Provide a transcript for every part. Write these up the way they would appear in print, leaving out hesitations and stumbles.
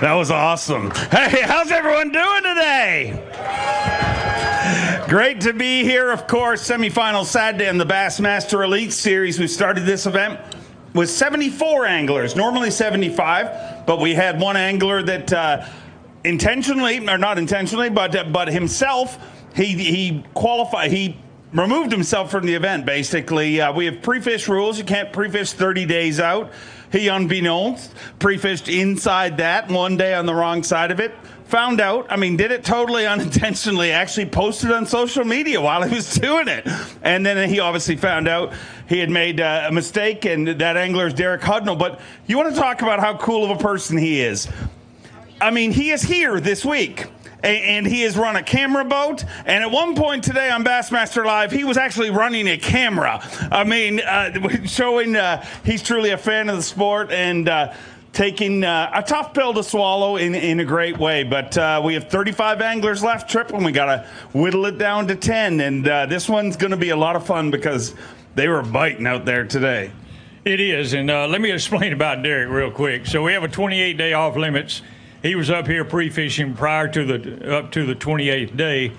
That was awesome. Hey, how's everyone doing today? Great to be here. Of course, semifinal Saturday in the Bassmaster Elite Series. We started this event with 74 anglers, normally 75, but we had one angler that intentionally, or not intentionally, but himself, he qualified. He removed himself from the event, basically. We have pre-fish rules. You can't pre-fish 30 days out. He, unbeknownst, pre-fished inside that, one day on the wrong side of it. Found out, did it totally unintentionally, actually posted on social media while he was doing it. And then he obviously found out he had made a mistake, and that angler is Derek Hudnall. But you want to talk about how cool of a person he is. He is here this week. And he has run a camera boat, and at one point today on Bassmaster Live, he was actually running a camera. Showing he's truly a fan of the sport and taking a tough pill to swallow in a great way. But we have 35 anglers left, Trip, and we got to whittle it down to 10. And this one's going to be a lot of fun because they were biting out there today. It is, and let me explain about Derek real quick. So we have a 28-day off limits. He was up here pre-fishing prior to up to the 28th day,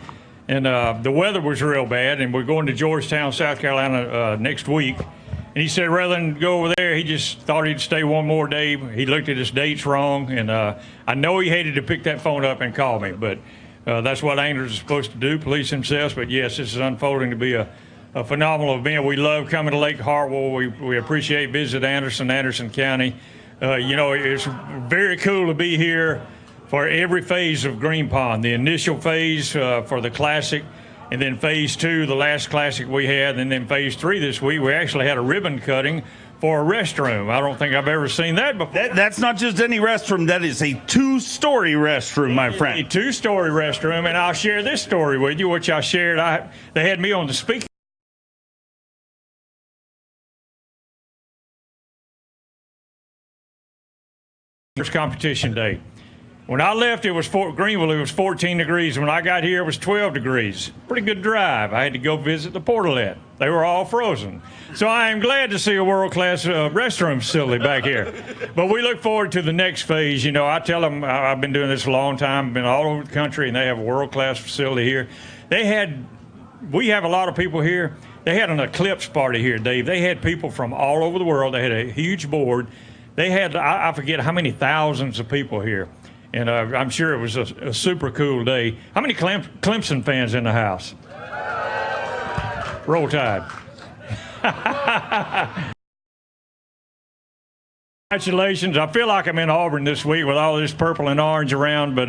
and the weather was real bad, and we're going to Georgetown, South Carolina next week. And he said rather than go over there, he just thought he'd stay one more day. He looked at his dates wrong, and I know he hated to pick that phone up and call me, but that's what anglers are supposed to do, police themselves. But yes, this is unfolding to be a phenomenal event. We love coming to Lake Hartwell. We appreciate Visit Anderson County. It's very cool to be here for every phase of Green Pond. The initial phase for the Classic, and then phase 2, the last Classic we had, and then phase 3 this week. We actually had a ribbon cutting for a restroom. I don't think I've ever seen that before. That's not just any restroom. That is a 2-story restroom, my friend. A 2-story restroom, and I'll share this story with you, which I shared. They had me on the speaker. Competition day. When I left, it was Greenville. It was 14 degrees. When I got here, it was 12 degrees. Pretty good drive. I had to go visit the portalet. They were all frozen. So I am glad to see a world-class restroom facility back here. But we look forward to the next phase. I tell them I've been doing this a long time, been all over the country, and they have a world-class facility here. We have a lot of people here. They had an eclipse party here, Dave. They had people from all over the world. They had a huge board. They had, I forget how many thousands of people here, and I'm sure it was a super cool day. How many Clemson fans in the house? Roll Tide. Congratulations. I feel like I'm in Auburn this week with all this purple and orange around, but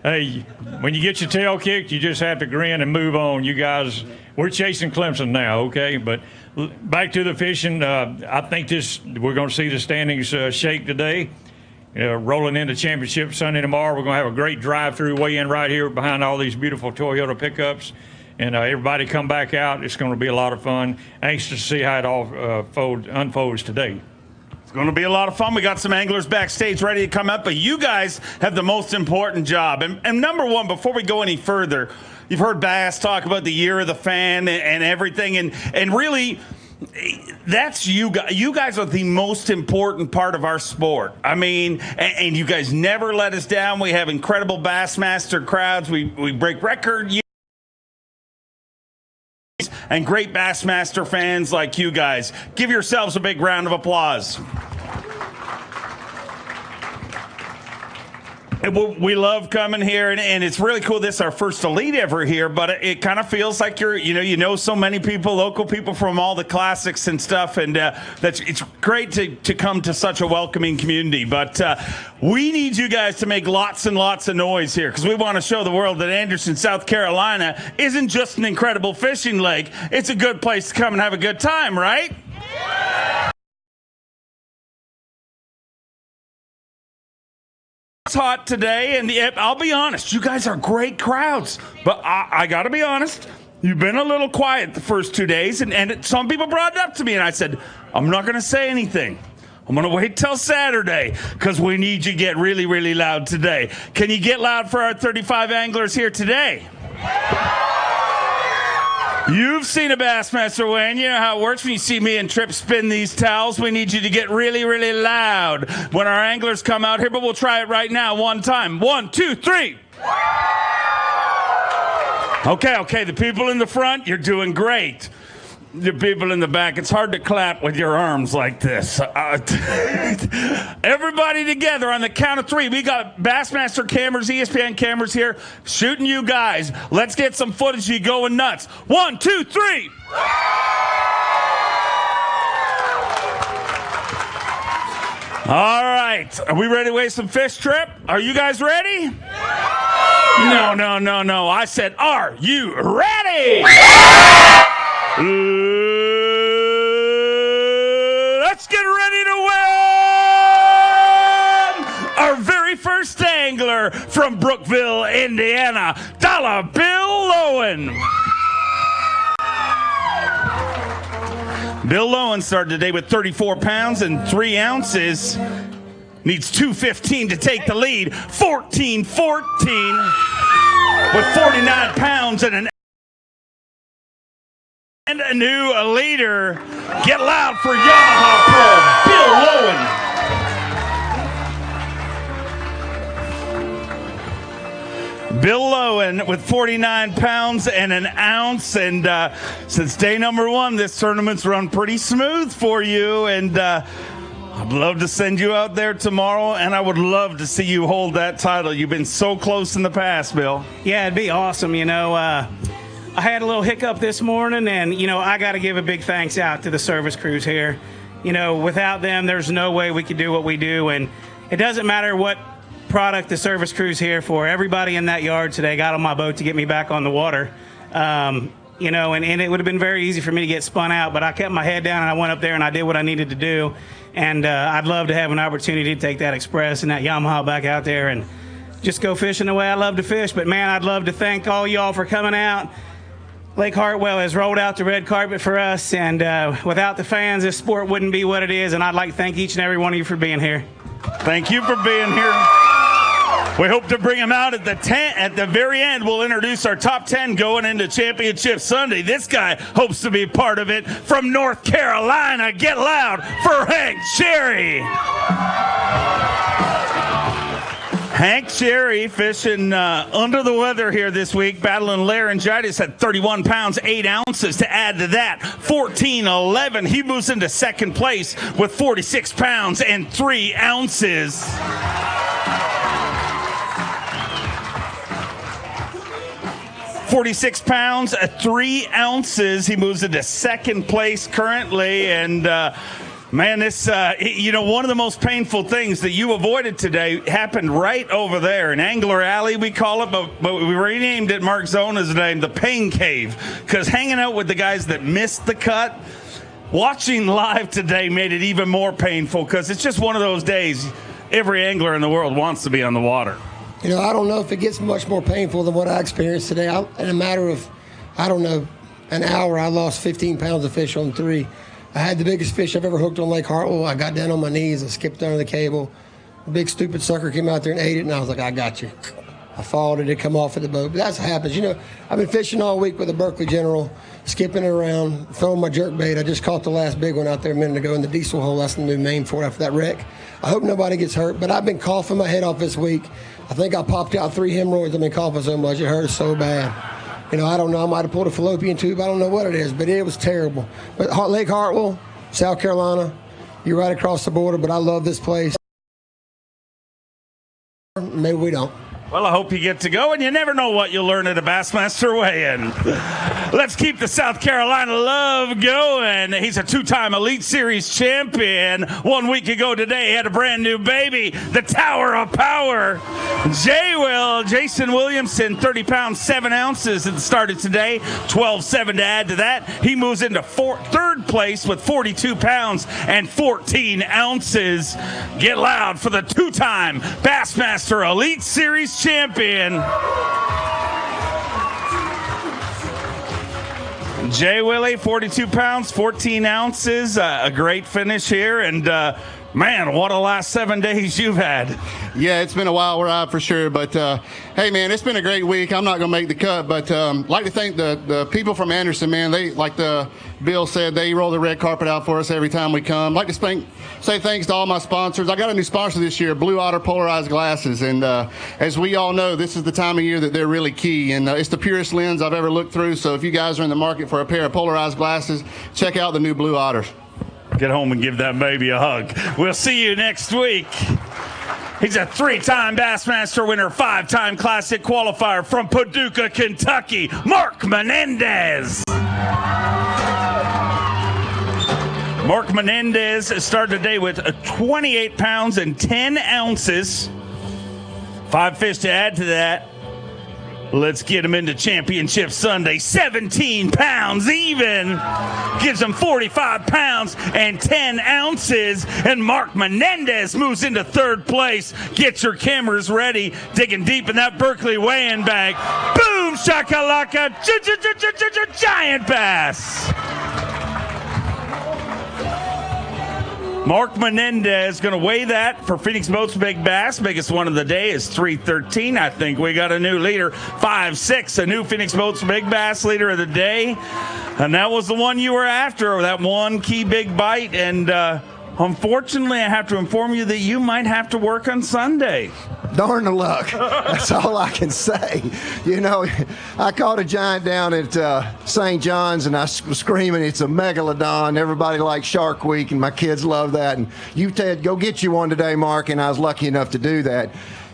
hey, when you get your tail kicked, you just have to grin and move on. You guys, we're chasing Clemson now, okay? But back to the fishing. I think we're going to see the standings shake today. Rolling into championship Sunday tomorrow. We're going to have a great drive-through weigh-in right here behind all these beautiful Toyota pickups. And everybody come back out. It's going to be a lot of fun. Anxious to see how it all unfolds today. It's going to be a lot of fun. We got some anglers backstage ready to come up, but you guys have the most important job. And number one, before we go any further, you've heard Bass talk about the year of the fan and everything, and really, that's you guys. You guys are the most important part of our sport. And you guys never let us down. We have incredible Bassmaster crowds. We break record years. And great Bassmaster fans like you guys. Give yourselves a big round of applause. We love coming here, and it's really cool. This is our first Elite ever here, but it kind of feels like you know so many people, local people from all the classics and stuff, and it's great to come to such a welcoming community. But we need you guys to make lots and lots of noise here, because we want to show the world that Anderson, South Carolina isn't just an incredible fishing lake. It's a good place to come and have a good time, right? Yeah. It's hot today, and I'll be honest, you guys are great crowds, but I gotta be honest, you've been a little quiet the first 2 days, and some people brought it up to me, and I said, I'm not gonna say anything. I'm gonna wait till Saturday, because we need you to get really, really loud today. Can you get loud for our 35 anglers here today? You've seen a Bassmaster win. You know how it works when you see me and Trip spin these towels. We need you to get really, really loud when our anglers come out here, but we'll try it right now one time. 1, 2, 3. Okay, the people in the front, you're doing great. The people in the back, it's hard to clap with your arms like this. Everybody together on the count of 3. We got Bassmaster cameras, ESPN cameras here, shooting you guys. Let's get some footage of you going nuts. 1, 2, 3. All right, are we ready to weigh some fish, Trip? Are you guys ready? No. I said, are you ready? Let's get ready to win! Our very first angler from Brookville, Indiana, Dollar Bill Lowen. Bill Lowen started today with 34 pounds and 3 ounces. Needs 215 to take the lead. 14-14 with 49 pounds and a new leader. Get loud for Yamaha Pro, Bill Lowen. Bill Lowen with 49 pounds and an ounce. And since day number 1, this tournament's run pretty smooth for you. And I'd love to send you out there tomorrow, and I would love to see you hold that title. You've been so close in the past, Bill. Yeah, it'd be awesome. You know, I had a little hiccup this morning, and, you know, I got to give a big thanks out to the service crews here. You know, without them, there's no way we could do what we do, and it doesn't matter what product the service crew's here for. Everybody in that yard today got on my boat to get me back on the water. You know, and it would have been very easy for me to get spun out, but I kept my head down and I went up there and I did what I needed to do. And I'd love to have an opportunity to take that Express and that Yamaha back out there and just go fishing the way I love to fish. But man, I'd love to thank all y'all for coming out. Lake Hartwell has rolled out the red carpet for us, and without the fans, this sport wouldn't be what it is. And I'd like to thank each and every one of you for being here. Thank you for being here. We hope to bring them out at the very end. We'll introduce our top 10 going into Championship Sunday. This guy hopes to be part of it from North Carolina. Get loud for Hank Sherry. Hank Sherry fishing under the weather here this week, battling laryngitis at 31 pounds, 8 ounces to add to that. 14-11. He moves into second place with 46 pounds and 3 ounces. 46 pounds, 3 ounces. He moves into second place currently. And man, this, you know, one of the most painful things that you avoided today happened right over there in Angler Alley, we call it, but we renamed it, Mark Zona's name, the Pain Cave, because hanging out with the guys that missed the cut, watching live today made it even more painful, because it's just one of those days every angler in the world wants to be on the water. You know, I don't know if it gets much more painful than what I experienced today. In a matter of, I don't know, an hour, I lost 15 pounds of fish on 3. I had the biggest fish I've ever hooked on Lake Hartwell. I got down on my knees. I skipped under the cable. The big stupid sucker came out there and ate it, and I was like, I got you. I followed it. It come off at the boat. But that's what happens. You know, I've been fishing all week with a Berkeley General, skipping it around, throwing my jerk bait. I just caught the last big one out there a minute ago in the diesel hole. That's the new name for it after that wreck. I hope nobody gets hurt, but I've been coughing my head off this week. I think I popped out 3 hemorrhoids. I've been coughing so much. It hurts so bad. You know, I don't know. I might have pulled a fallopian tube. I don't know what it is, but it was terrible. But Lake Hartwell, South Carolina, you're right across the border, but I love this place. Maybe we don't. Well, I hope you get to go, and you never know what you'll learn at a Bassmaster weigh-in. Let's keep the South Carolina love going. He's a 2-time Elite Series champion. 1 week ago today, he had a brand new baby, the Tower of Power. Jason Williamson, 30 pounds, 7 ounces at the start of today, 12-7 to add to that. He moves into third place with 42 pounds and 14 ounces. Get loud for the 2-time Bassmaster Elite Series champion. Jay Willie, 42 pounds, 14 ounces. A great finish here. And Man, what a last 7 days you've had. Yeah, it's been a wild ride for sure. But, hey, man, it's been a great week. I'm not going to make the cut, but I'd like to thank the people from Anderson, man. They, like Bill said, they roll the red carpet out for us every time we come. I'd like to say thanks to all my sponsors. I got a new sponsor this year, Blue Otter Polarized Glasses. And as we all know, this is the time of year that they're really key. And it's the purest lens I've ever looked through. So if you guys are in the market for a pair of polarized glasses, check out the new Blue Otters. Get home and give that baby a hug. We'll see you next week. He's a 3-time Bassmaster winner, 5-time Classic qualifier from Paducah, Kentucky, Mark Menendez. Mark Menendez started today with 28 pounds and 10 ounces. 5 fish to add to that. Let's get him into Championship Sunday. 17 pounds even. Gives him 45 pounds and 10 ounces. And Mark Menendez moves into 3rd place. Get your cameras ready. Digging deep in that Berkeley weighing bag. Boom, shakalaka, giant bass. Mark Menendez going to weigh that for Phoenix Boats Big Bass. Biggest one of the day is 313. I think we got a new leader, 5'6", a new Phoenix Boats Big Bass leader of the day. And that was the one you were after, that one key big bite. And unfortunately, I have to inform you that you might have to work on Sunday. Darn the luck. That's all I can say. You know, I caught a giant down at St. John's, and I was screaming, it's a megalodon. Everybody likes Shark Week, and my kids love that. And you, Ted, go get you one today, Mark, and I was lucky enough to do that.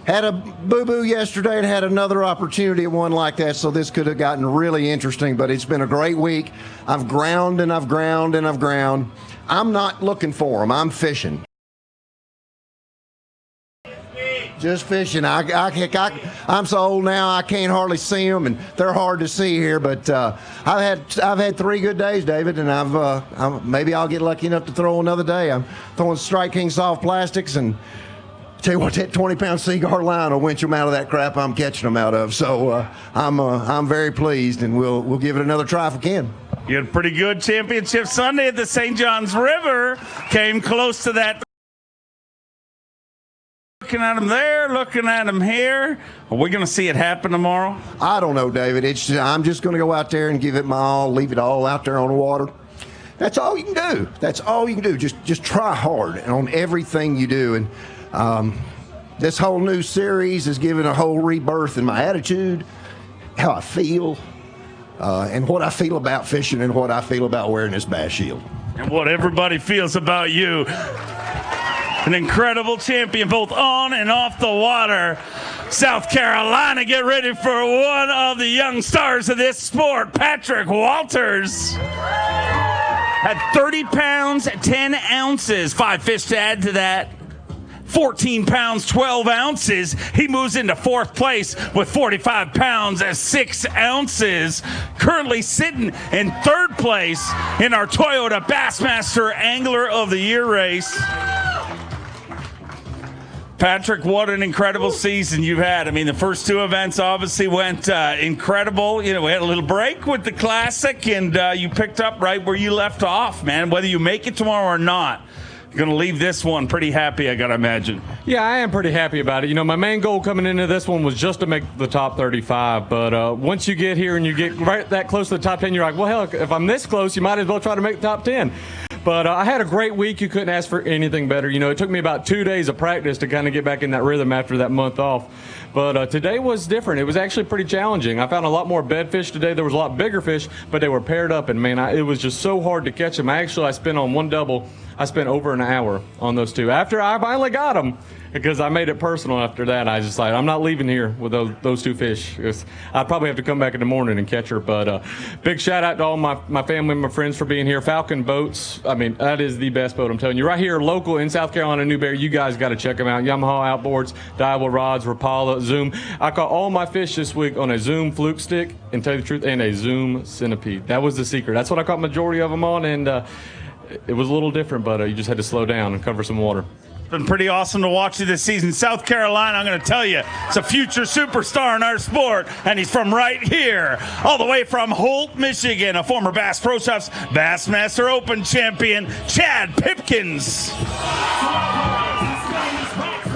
Had a boo-boo yesterday and had another opportunity at one like that, so this could have gotten really interesting, but it's been a great week. I've ground and I've ground and I've ground. I'm not looking for them. I'm fishing. Just fishing. I'm so old now I can't hardly see them, and they're hard to see here. But I've had 3 good days, David, and maybe I'll get lucky enough to throw another day. I'm throwing Strike King soft plastics, and tell you what, that 20-pound Seaguar line will winch them out of that crap I'm catching them out of. So I'm very pleased, and we'll give it another try if we can. You had a pretty good Championship Sunday at the St. Johns River. Came close to that. Looking at him there, looking at him here. Are we going to see it happen tomorrow? I don't know, David. I'm just going to go out there and give it my all, leave it all out there on the water. That's all you can do. That's all you can do. Just try hard on everything you do. And this whole new series is giving a whole rebirth in my attitude, how I feel, and what I feel about fishing and what I feel about wearing this bass shield. And what everybody feels about you. An incredible champion both on and off the water. South Carolina, get ready for one of the young stars of this sport, Patrick Walters. At 30 pounds, 10 ounces, 5 fish to add to that. 14 pounds, 12 ounces. He moves into 4th place with 45 pounds and 6 ounces. Currently sitting in 3rd place in our Toyota Bassmaster Angler of the Year race. Patrick, what an incredible season you've had. I mean, the first 2 events obviously went incredible. You know, we had a little break with the Classic, and you picked up right where you left off, man. Whether you make it tomorrow or not, you're going to leave this one pretty happy, I got to imagine. Yeah, I am pretty happy about it. You know, my main goal coming into this one was just to make the top 35. But once you get here and you get right that close to the top 10, you're like, well, hell, if I'm this close, you might as well try to make the top 10. But I had a great week. You couldn't ask for anything better. You know, it took me about 2 days of practice to kind of get back in that rhythm after that month off. But today was different. It was actually pretty challenging. I found a lot more bedfish today. There was a lot bigger fish, but they were paired up. And, man, it was just so hard to catch them. I spent on one double, I spent over an hour on those 2. After I finally got them, because I made it personal after that. I just like, I'm not leaving here with those 2 fish. I'd probably have to come back in the morning and catch her. But big shout out to all my family and my friends for being here. Falcon Boats, I mean, that is the best boat, I'm telling you. Right here, local in South Carolina, Newberry, you guys got to check them out. Yamaha outboards, Daiwa rods, Rapala, Zoom. I caught all my fish this week on a Zoom fluke stick, and tell you the truth, and a Zoom centipede. That was the secret. That's what I caught majority of them on, and it was a little different, but you just had to slow down and cover some water. It's been pretty awesome to watch you this season. South Carolina, I'm going to tell you, it's a future superstar in our sport, and he's from right here, all the way from Holt, Michigan, a former Bass Pro Shops Bassmaster Open champion, Chad Pipkins.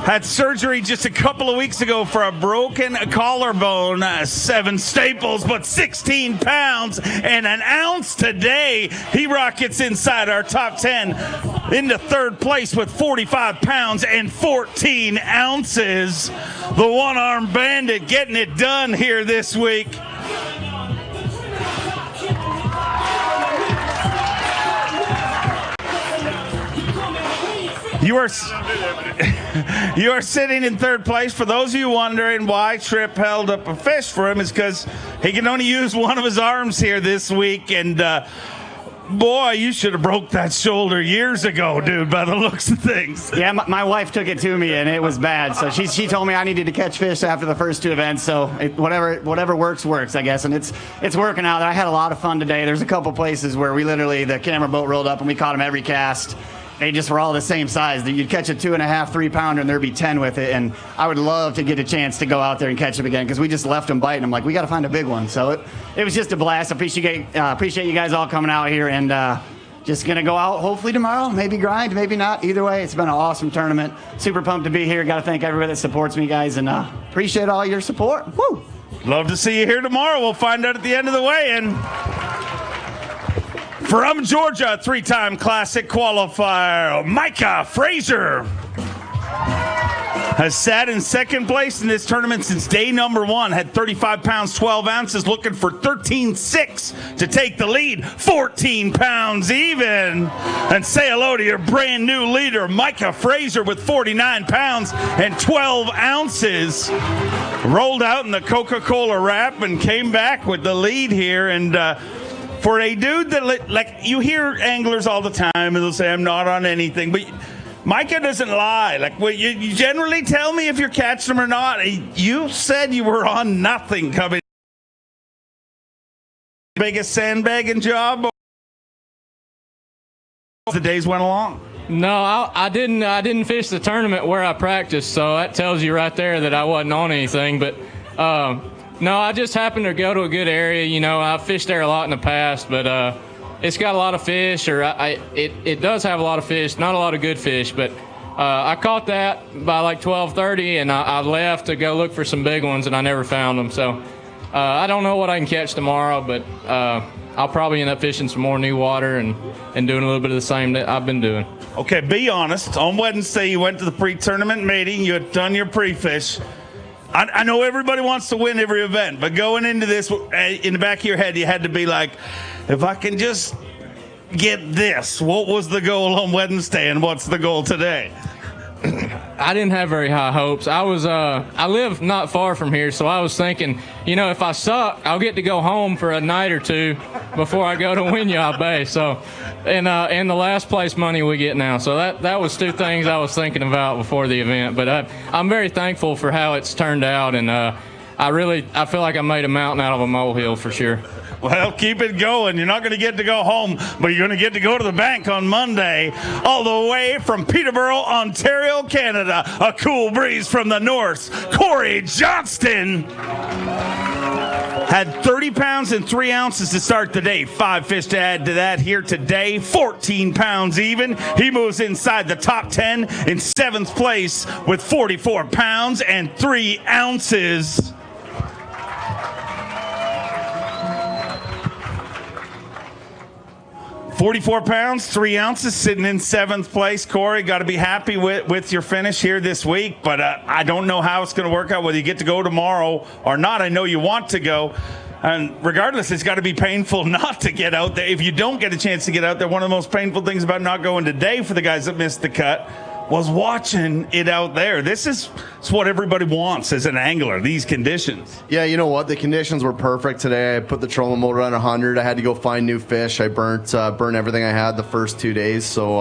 Had surgery just a couple of weeks ago for a broken collarbone, 7 staples, but 16 pounds and an ounce today. He rockets inside our top 10 into third place with 45 pounds and 14 ounces. The one-armed bandit getting it done here this week. You are sitting in third place. For those of you wondering why Tripp held up a fish for him, is because he can only use one of his arms here this week. And boy, you should have broke that shoulder years ago, dude, by the looks of things. Yeah, my wife took it to me, and it was bad. So she told me I needed to catch fish after the first 2 events. So whatever works, I guess. And it's working out. I had a lot of fun today. There's a couple places where we literally, the camera boat rolled up, and we caught them every cast. They just were all the same size. You'd catch a 2.5, 3 pounder, and there'd be 10 with it. And I would love to get a chance to go out there and catch them again, because we just left them biting. I'm like, we got to find a big one. So it was just a blast. Appreciate you guys all coming out here, and just gonna go out hopefully tomorrow. Maybe grind, maybe not. Either way, it's been an awesome tournament. Super pumped to be here. Got to thank everybody that supports me, guys, and appreciate all your support. Woo! Love to see you here tomorrow. We'll find out at the end of the weigh-in. From Georgia, 3-time Classic qualifier, Micah Frazier has sat in second place in this tournament since day number 1. Had 35 pounds, 12 ounces, looking for 13.6 to take the lead. 14 pounds even. And say hello to your brand new leader, Micah Frazier, with 49 pounds and 12 ounces. Rolled out in the Coca-Cola wrap and came back with the lead here. And for a dude that, like, you hear anglers all the time and they'll say, I'm not on anything, but Micah doesn't lie. Like, well, you generally tell me if you're catching them or not. You said you were on nothing coming. Biggest sandbagging job the days went along. No, I didn't fish the tournament where I practiced, so that tells you right there that I wasn't on anything. But no, I just happened to go to a good area. You know, I've fished there a lot in the past, but it's got a lot of fish, or it does have a lot of fish, not a lot of good fish. But I caught that by like 12:30, and I left to go look for some big ones, and I never found them. So I don't know what I can catch tomorrow, but I'll probably end up fishing some more new water and doing a little bit of the same that I've been doing. Okay, be honest. On Wednesday, you went to the pre-tournament meeting. You had done your pre-fish. I know everybody wants to win every event, but going into this, in the back of your head, you had to be like, if I can just get this, what was the goal on Wednesday and what's the goal today? I didn't have very high hopes. I live not far from here, so I was thinking, you know, if I suck, I'll get to go home for a night or two before I go to Winyah Bay. So, and the last place money we get now. So that was 2 things I was thinking about before the event. But I'm very thankful for how it's turned out, and I feel like I made a mountain out of a molehill for sure. Well, keep it going. You're not going to get to go home, but you're going to get to go to the bank on Monday, all the way from Peterborough, Ontario, Canada. A cool breeze from the north. Corey Johnston had 30 pounds and 3 ounces to start the day. 5 fish to add to that here today. 14 pounds even. He moves inside the top 10 in 7th place with 44 pounds and 3 ounces. 44 pounds, 3 ounces, sitting in 7th place. Corey, got to be happy with your finish here this week, but I don't know how it's going to work out, whether you get to go tomorrow or not. I know you want to go, and regardless, it's got to be painful not to get out there. If you don't get a chance to get out there, one of the most painful things about not going today for the guys that missed the cut was watching it out there. This is what everybody wants as an angler, these conditions. Yeah, you know what? The conditions were perfect today. I put the trolling motor on 100. I had to go find new fish. I burnt everything I had the first 2 days. So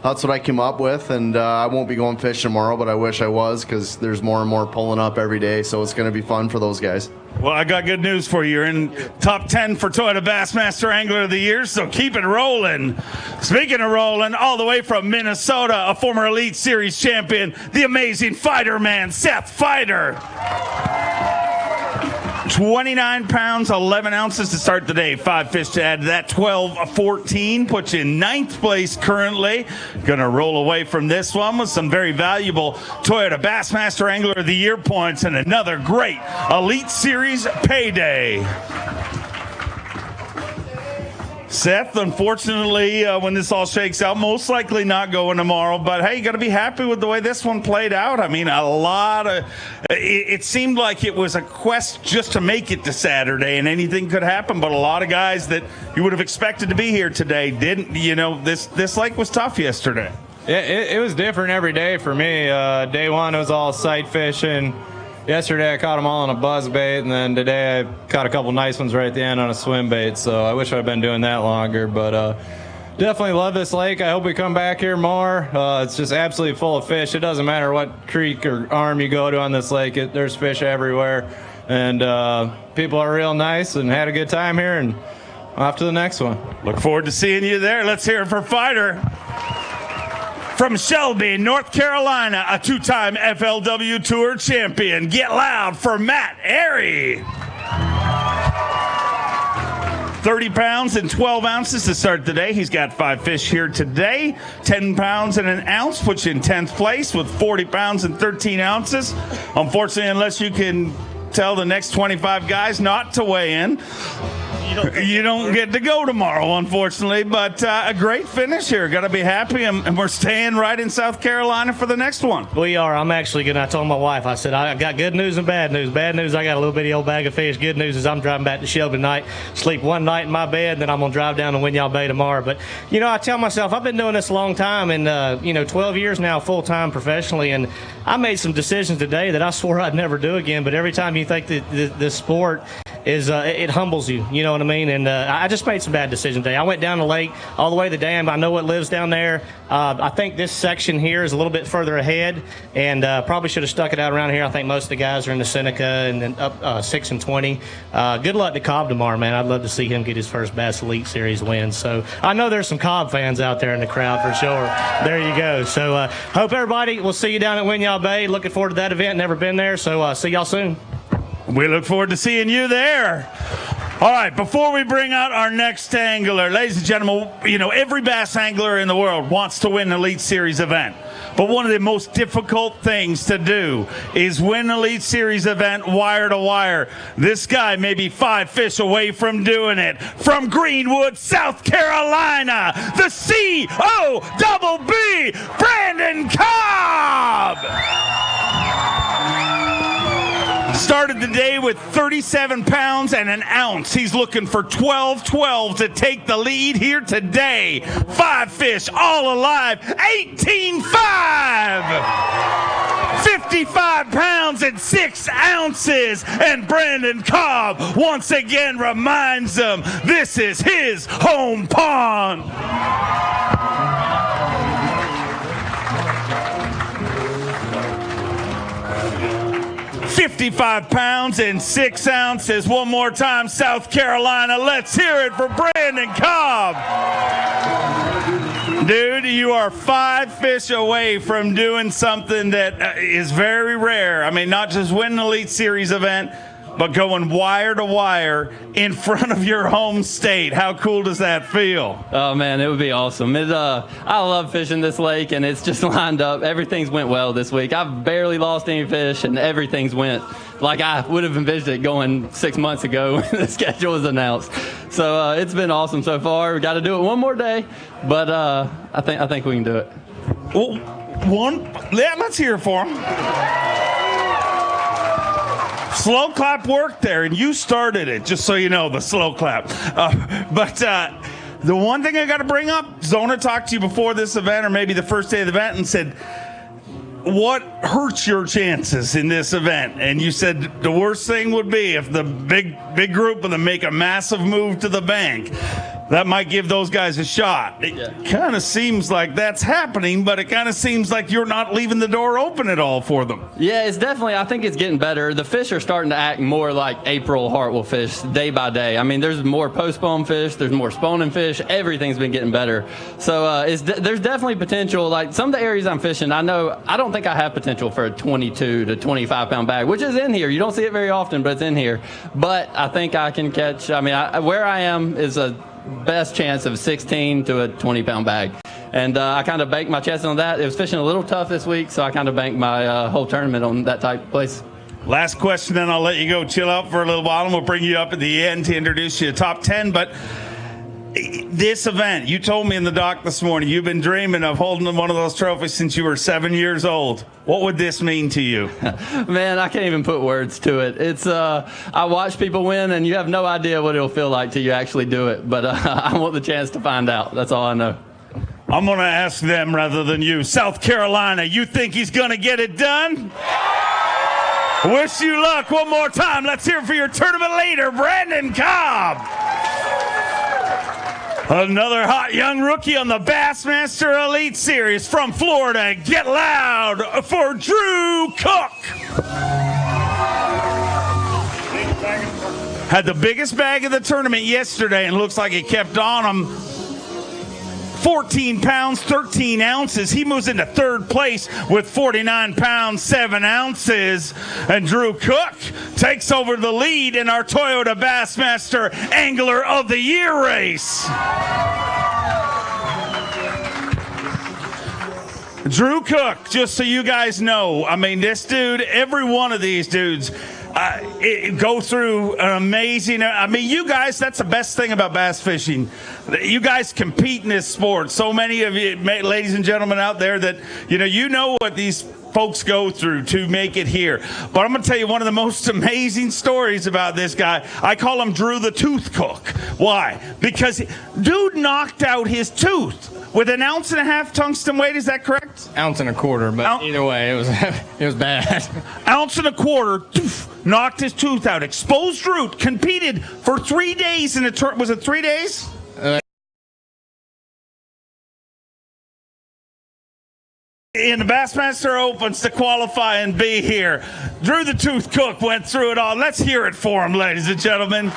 that's what I came up with. And I won't be going fishing tomorrow, but I wish I was, because there's more and more pulling up every day. So it's going to be fun for those guys. Well, I got good news for you. You're in top 10 for Toyota Bassmaster Angler of the Year, so keep it rolling. Speaking of rolling, all the way from Minnesota, a former Elite Series champion, the amazing fighter man, Seth Fighter. 29 pounds, 11 ounces to start the day. 5 fish to add to that. 12-14 puts you in 9th place currently. Gonna roll away from this one with some very valuable Toyota Bassmaster Angler of the Year points and another great Elite Series payday. Seth, unfortunately, when this all shakes out, most likely not going tomorrow. But, hey, you got to be happy with the way this one played out. I mean, it seemed like it was a quest just to make it to Saturday, and anything could happen. But a lot of guys that you would have expected to be here today didn't. You know, this lake was tough yesterday. It was different every day for me. Day one, it was all sight fishing. Yesterday I caught them all on a buzz bait, and then today I caught a couple nice ones right at the end on a swim bait, so I wish I'd been doing that longer, but definitely love this lake. I hope we come back here more. It's just absolutely full of fish. It doesn't matter what creek or arm you go to on this lake, there's fish everywhere, and people are real nice and had a good time here, and off to the next one. Look forward to seeing you there. Let's hear it for fighter. From Shelby, North Carolina, a 2-time FLW Tour champion. Get loud for Matt Airy. 30 pounds and 12 ounces to start the day. He's got 5 fish here today. 10 pounds and an ounce puts you in 10th place with 40 pounds and 13 ounces. Unfortunately, unless you can tell the next 25 guys not to weigh in, you don't get to go tomorrow, unfortunately, but a great finish here. Got to be happy, and we're staying right in South Carolina for the next one. We are. I'm actually going to, I told my wife, I said, I got good news and bad news. Bad news, I got a little bitty old bag of fish. Good news is I'm driving back to Shelby tonight, sleep one night in my bed, then I'm going to drive down to Winyah Bay tomorrow. But, you know, I tell myself, I've been doing this a long time, and, 12 years now full-time professionally, and I made some decisions today that I swore I'd never do again, but every time you think that this sport is it humbles you, you know what I mean? And I just made some bad decisions today. I went down the lake all the way to the dam. I know what lives down there. I think this section here is a little bit further ahead, and probably should have stuck it out around here. I think most of the guys are in the Seneca and then up 6 and 20. Good luck to Cobb tomorrow, man. I'd love to see him get his first Bass Elite Series win. So I know there's some Cobb fans out there in the crowd for sure. There you go. So hope everybody, we'll see you down at Winyah Bay. Looking forward to that event. Never been there, so see y'all soon. We look forward to seeing you there. All right, before we bring out our next angler, ladies and gentlemen, every bass angler in the world wants to win an Elite Series event. But one of the most difficult things to do is win an Elite Series event wire to wire. This guy may be 5 fish away from doing it. From Greenwood, South Carolina, the C-O-double-B, Brandon Cobb! Started the day with 37 pounds and an ounce. He's looking for 12-12 to take the lead here today. 5 fish, all alive, 18.5! 55 pounds and 6 ounces. And Brandon Cobb once again reminds them this is his home pond. 55 pounds and 6 ounces. One more time, South Carolina. Let's hear it for Brandon Cobb. Dude, you are 5 fish away from doing something that is very rare. I mean, not just winning an Elite Series event, but going wire to wire in front of your home state. How cool does that feel? Oh man, it would be awesome. I love fishing this lake, and it's just lined up. Everything's went well this week. I've barely lost any fish, and everything's went like I would have envisioned it going 6 months ago when the schedule was announced. So it's been awesome so far. We got to do it one more day, but I think we can do it. Well, let's hear it for him. Slow clap worked there, and you started it, just so you know, the slow clap. But the one thing I got to bring up, Zona talked to you before this event, or maybe the first day of the event, and said, what hurts your chances in this event? And you said the worst thing would be if the big group of them make a massive move to the bank. that might give those guys a shot. It kind of seems like that's happening, but it kind of seems like you're not leaving the door open at all for them. Yeah, it's definitely, I think it's getting better. The fish are starting to act more like April Hartwell fish day by day. I mean, there's more post-spawn fish, there's more spawning fish, everything's been getting better. So there's definitely potential. Like some of the areas I'm fishing, I don't think I have potential for a 22 to 25 pound bag, which is in here. You don't see it very often, but it's in here. But I think I can catch, I mean, where I am is a best chance of 16 to a 20 pound bag. And I kind of banked my chances on that. It was fishing a little tough this week, so I kind of banked my whole tournament on that type of place. Last question, then I'll let you go chill out for a little while, and we'll bring you up at the end to introduce you to top 10. But this event, you told me in the dock this morning, you've been dreaming of holding one of those trophies since you were 7 years old. What would this mean to you? Man, I can't even put words to it. It's I watch people win, and you have no idea what it'll feel like till you actually do it. But I want the chance to find out. That's all I know. I'm going to ask them rather than you. South Carolina, you think he's going to get it done? Wish you luck one more time. Let's hear it for your tournament leader, Brandon Cobb. Another hot young rookie on the Bassmaster Elite Series from Florida. Get loud for Drew Cook. Had the biggest bag of the tournament yesterday, and looks like he kept on him. 14 pounds, 13 ounces. He moves into third place with 49 pounds, 7 ounces. And Drew Cook takes over the lead in our Toyota Bassmaster Angler of the Year race. Drew Cook, just so you guys know, I mean, this dude, every one of these dudes, go through an amazing, I mean, you guys, that's the best thing about bass fishing. You guys compete in this sport. So many of you, ladies and gentlemen out there, that, you know what these folks go through to make it here. But I'm going to tell you one of the most amazing stories about this guy. I call him Drew the Tooth Cook. Why? Because dude knocked out his tooth with an 1.5 ounce tungsten weight. Is that correct? 1.25 ounces, but either way, it was it was bad. 1.25 ounces, knocked his tooth out. Exposed root, competed for 3 days in a tournament. Was it 3 days? In the Bassmaster Opens to qualify and be here. Drew the Tooth Cook went through it all. Let's hear it for him, ladies and gentlemen.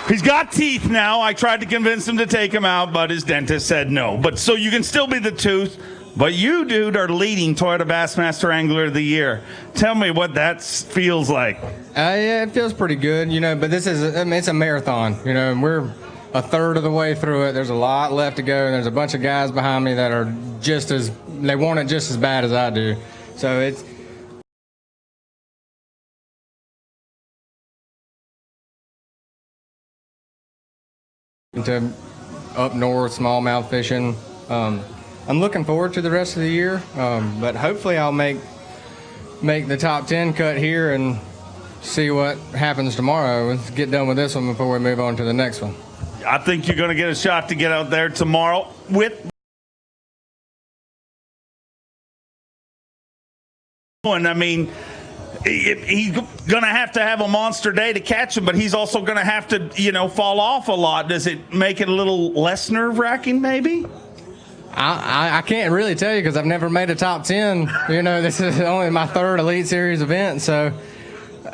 He's got teeth now. I tried to convince him to take them out, but his dentist said no. But so you can still be the tooth, but you, dude, are leading Toyota Bassmaster Angler of the Year. Tell me what that feels like. Yeah, it feels pretty good, but this is, I mean, it's a marathon, and we're a third of the way through it. There's a lot left to go, and there's a bunch of guys behind me that are they want it just as bad as I do. So it's, into up north smallmouth fishing. I'm looking forward to the rest of the year, but hopefully I'll make the top 10 cut here and see what happens tomorrow. Let's get done with this one before we move on to the next one. I think you're going to get a shot to get out there tomorrow with. And I mean, he's going to have a monster day to catch him, but he's also going to have to, fall off a lot. Does it make it a little less nerve-wracking, maybe? I can't really tell you because I've never made a top 10. This is only my third Elite Series event, so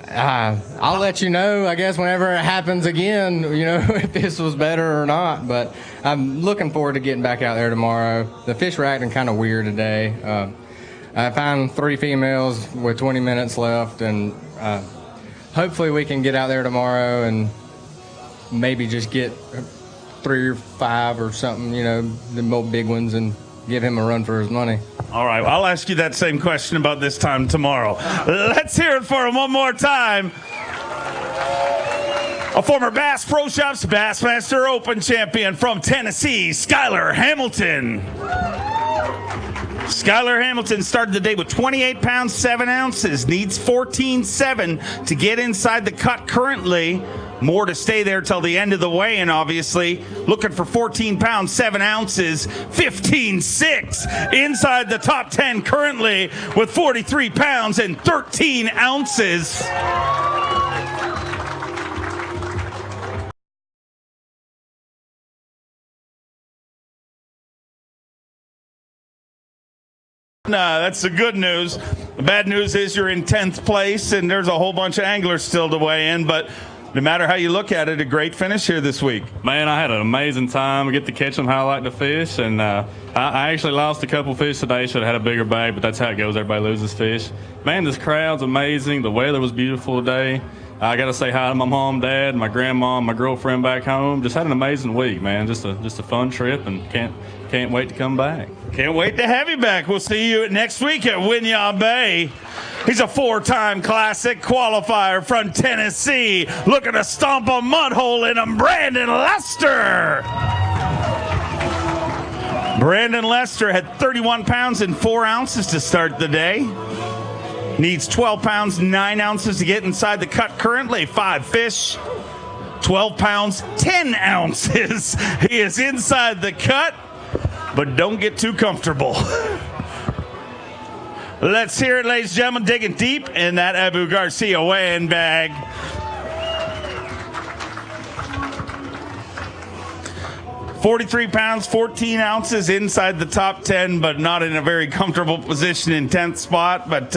I'll let you know, I guess, whenever it happens again, if this was better or not. But I'm looking forward to getting back out there tomorrow. The fish were acting kind of weird today. I found 3 females with 20 minutes left, and hopefully we can get out there tomorrow and maybe just get 3 or 5 or something, the more big ones, and give him a run for his money. All right, I'll ask you that same question about this time tomorrow. Let's hear it for him one more time. A former Bass Pro Shops Bassmaster Open champion from Tennessee, Skylar Hamilton. Skylar Hamilton started the day with 28 pounds, 7 ounces, needs 14.7 to get inside the cut currently. More to stay there till the end of the weigh-in, obviously. Looking for 14 pounds, 7 ounces, 15.6 inside the top 10 currently with 43 pounds and 13 ounces. That's the good news. The bad news is you're in 10th place, and there's a whole bunch of anglers still to weigh in, but no matter how you look at it, a great finish here this week. Man, I had an amazing time. I get to catch them how I like to fish, and I actually lost a couple fish today. Should have had a bigger bag, but that's how it goes. Everybody loses fish. Man, this crowd's amazing. The weather was beautiful today. I got to say hi to my mom, dad, my grandma, my girlfriend back home. Just had an amazing week, man. Just a fun trip, and can't wait to come back. Can't wait to have you back. We'll see you next week at Winyah Bay. He's a 4-time Classic qualifier from Tennessee, looking to stomp a mud hole in him, Brandon Lester. Brandon Lester had 31 pounds and 4 ounces to start the day. Needs 12 pounds, 9 ounces to get inside the cut currently. 5 fish, 12 pounds, 10 ounces. He is inside the cut, but don't get too comfortable. Let's hear it, ladies and gentlemen, digging deep in that Abu Garcia weighing bag. $43 pounds, 14 ounces inside the top 10, but not in a very comfortable position in 10th spot. But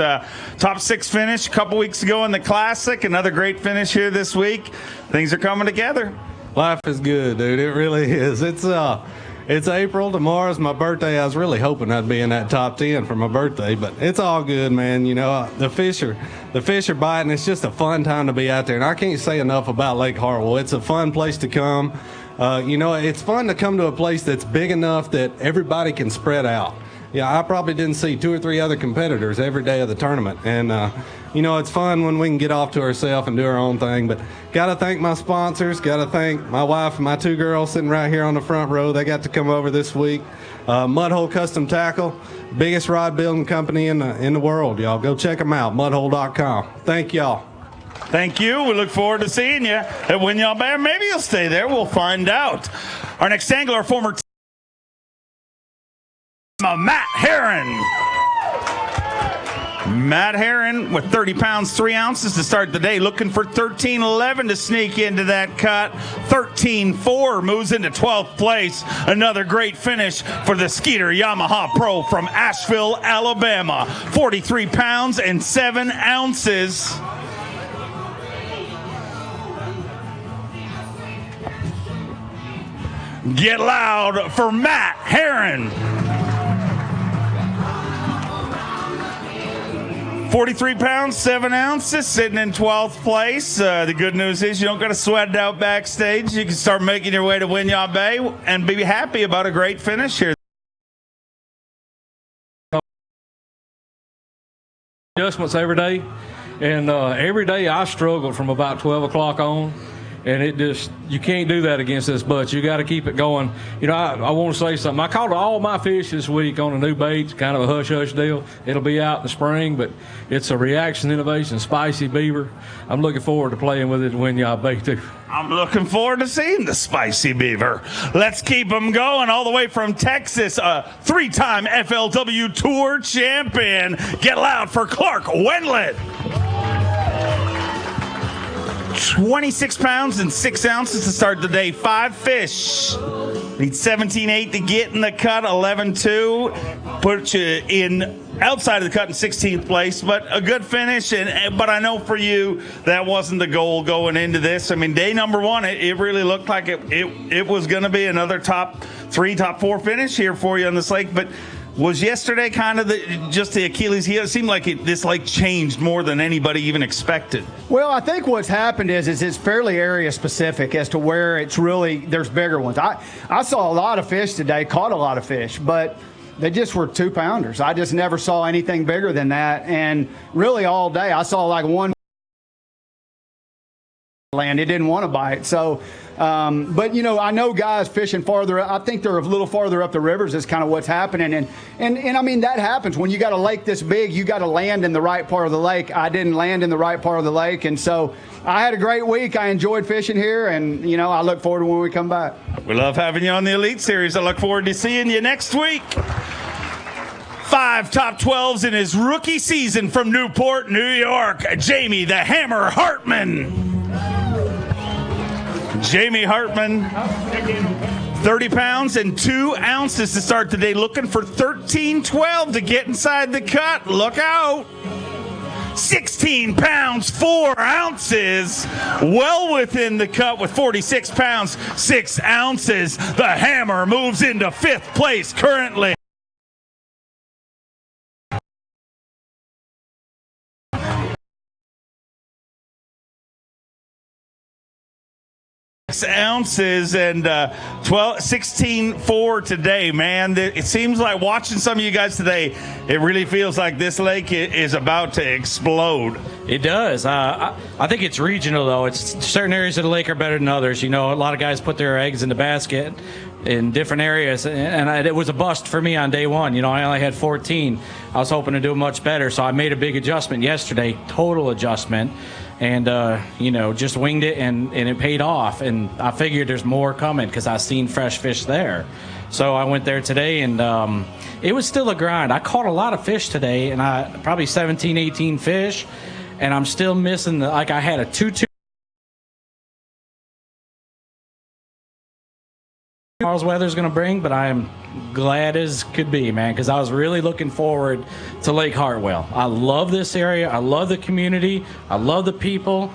top 6 finish a couple weeks ago in the Classic. Another great finish here this week. Things are coming together. Life is good, dude. It really is. It's April. Tomorrow's my birthday. I was really hoping I'd be in that top 10 for my birthday, but it's all good, man. You know, the fish are biting. It's just a fun time to be out there, and I can't say enough about Lake Hartwell. It's a fun place to come. You know, it's fun to come to a place that's big enough that everybody can spread out. Yeah, I probably didn't see 2 or 3 other competitors every day of the tournament. And, you know, it's fun when we can get off to ourselves and do our own thing. But got to thank my sponsors. Got to thank my wife and my 2 girls sitting right here on the front row. They got to come over this week. Mudhole Custom Tackle, biggest rod building company in the world, y'all. Go check them out, mudhole.com. Thank y'all. Thank you. We look forward to seeing you at Winyah Bay. Maybe you'll stay there. We'll find out. Our next angler, former Matt Herron. Matt Herron with 30 pounds, 3 ounces to start the day, looking for 13-11 to sneak into that cut. 13-4 moves into 12th place. Another great finish for the Skeeter Yamaha Pro from Asheville, Alabama. 43 pounds and 7 ounces. Get loud for Matt Herron. 43 pounds, 7 ounces, sitting in 12th place. The good news is you don't got to sweat it out backstage. You can start making your way to Winyah Bay and be happy about a great finish here. Adjustments every day, and every day I struggle from about 12 o'clock on. And it just, you can't do that against this butch. You got to keep it going. You know, I want to say something. I caught all my fish this week on a new bait. It's kind of a hush-hush deal. It'll be out in the spring, but it's a Reaction Innovation Spicy Beaver. I'm looking forward to playing with it when y'all bait too. I'm looking forward to seeing the Spicy Beaver. Let's keep them going all the way from Texas. A 3-time FLW Tour champion. Get loud for Clark Wendlandt. 26 pounds and 6 ounces to start the day. 5 fish. Need 17.8 to get in the cut. 11.2 put you in outside of the cut in 16th place, but a good finish. But I know for you that wasn't the goal going into this. I mean, day number 1, it really looked like it was going to be another top 3, top 4 finish here for you on this lake, but. Was yesterday kind of just the Achilles heel? It seemed like this lake changed more than anybody even expected. Well, I think what's happened is it's fairly area specific as to where it's really, there's bigger ones. I saw a lot of fish today, caught a lot of fish, but they just were 2-pounders. I just never saw anything bigger than that. And really all day, I saw like one land. It didn't want to bite. So, but, you know, I know guys fishing farther. I think they're a little farther up the rivers is kind of what's happening. And I mean, that happens. When you got a lake this big, you got to land in the right part of the lake. I didn't land in the right part of the lake. And so I had a great week. I enjoyed fishing here. And, you know, I look forward to when we come back. We love having you on the Elite Series. I look forward to seeing you next week. 5 top 12s in his rookie season from Newport, New York. Jamie the Hammer Hartman. Jamie Hartman 30 pounds and 2 ounces to start the day. Looking for 13-12 to get inside the cut. Look out. 16 pounds, 4 ounces. Well within the cut with 46 pounds, 6 ounces. The Hammer moves into 5th place currently. Ounces and 16.4 today, man. It seems like watching some of you guys today, it really feels like this lake is about to explode. It does. I think it's regional, though. It's certain areas of the lake are better than others. You know, a lot of guys put their eggs in the basket in different areas, and it was a bust for me on day one. You know, I only had 14. I was hoping to do much better, so I made a big adjustment yesterday, total adjustment. And, you know, just winged it, and it paid off. And I figured there's more coming because I seen fresh fish there. So I went there today, and it was still a grind. I caught a lot of fish today, and probably 17, 18 fish. And I'm still missing, I had a 2-2. Tomorrow's weather's going to bring, but I am glad as could be, man, because I was really looking forward to Lake Hartwell. I love this area. I love the community. I love the people.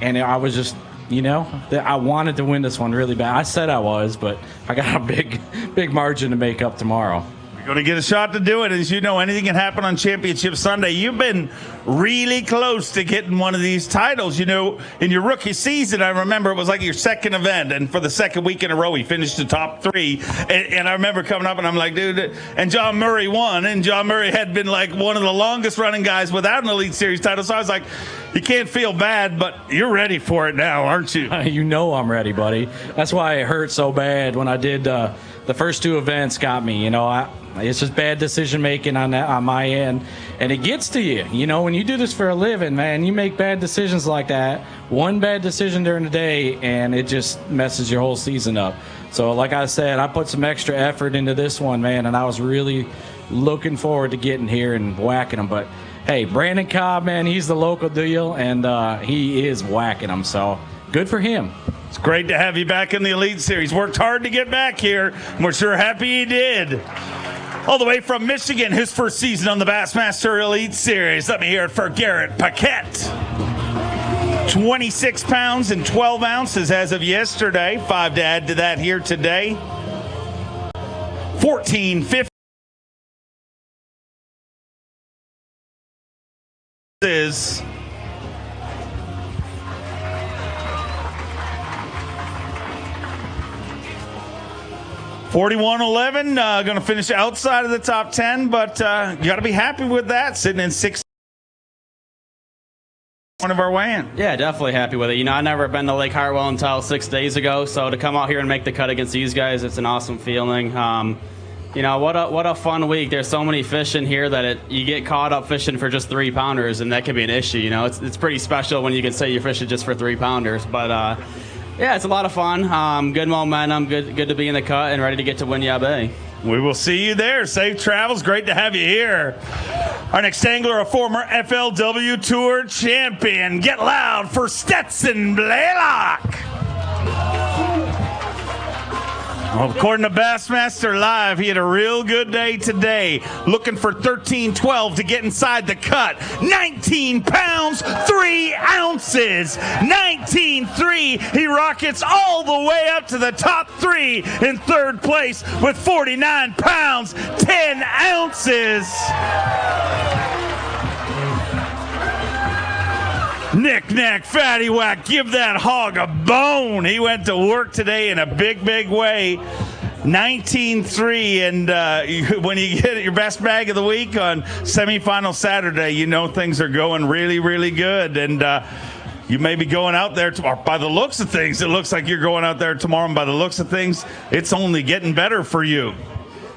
And I was just, you know, I wanted to win this one really bad. I said I was, but I got a big margin to make up tomorrow. You're going to get a shot to do it. As you know, anything can happen on Championship Sunday. You've been really close to getting one of these titles. You know, in your rookie season, I remember it was like your second event, and for the second week in a row, he finished the top 3. And I remember coming up, and I'm like, dude, and John Murray won, and John Murray had been like one of the longest running guys without an Elite Series title. So I was like, you can't feel bad, but you're ready for it now, aren't you? You know I'm ready, buddy. That's why it hurt so bad when I did the first 2 events. Got me, you know. It's just bad decision making on my end, and it gets to you. You know, when you do this for a living, man, you make bad decisions like that. One bad decision during the day, and it just messes your whole season up. So, like I said, I put some extra effort into this one, man, and I was really looking forward to getting here and whacking them. But hey, Brandon Cobb, man, he's the local deal, and he is whacking them. So good for him. It's great to have you back in the Elite Series. Worked hard to get back here, and we're sure happy you did. All the way from Michigan, his first season on the Bassmaster Elite Series. Let me hear it for Garrett Paquette. 26 pounds and 12 ounces as of yesterday. 5 to add to that here today. 14.50 is 41.11, going to finish outside of the top 10, but you got to be happy with that, sitting in 6th. One of our weigh-in. Yeah, definitely happy with it. You know, I've never been to Lake Hartwell until 6 days ago, so to come out here and make the cut against these guys, it's an awesome feeling. You know, what a fun week. There's so many fish in here that you get caught up fishing for just 3-pounders, and that can be an issue. You know, it's pretty special when you can say you're fishing just for 3-pounders, but yeah, it's a lot of fun. Good momentum, good to be in the cut and ready to get to Winyah Bay. We will see you there. Safe travels. Great to have you here. Our next angler, a former FLW Tour champion. Get loud for Stetson Blaylock. Well, according to Bassmaster Live, he had a real good day today. Looking for 13-12 to get inside the cut. 19 pounds, 3 ounces. 19.3. He rockets all the way up to the top 3 in 3rd place with 49 pounds, 10 ounces. Knick-knack, fatty whack, give that hog a bone. He went to work today in a big way. 19.3, and when you get your best bag of the week on semifinal Saturday, you know things are going really good. And you may be going out there tomorrow. By the looks of things, it looks like you're going out there tomorrow, and by the looks of things, it's only getting better for you.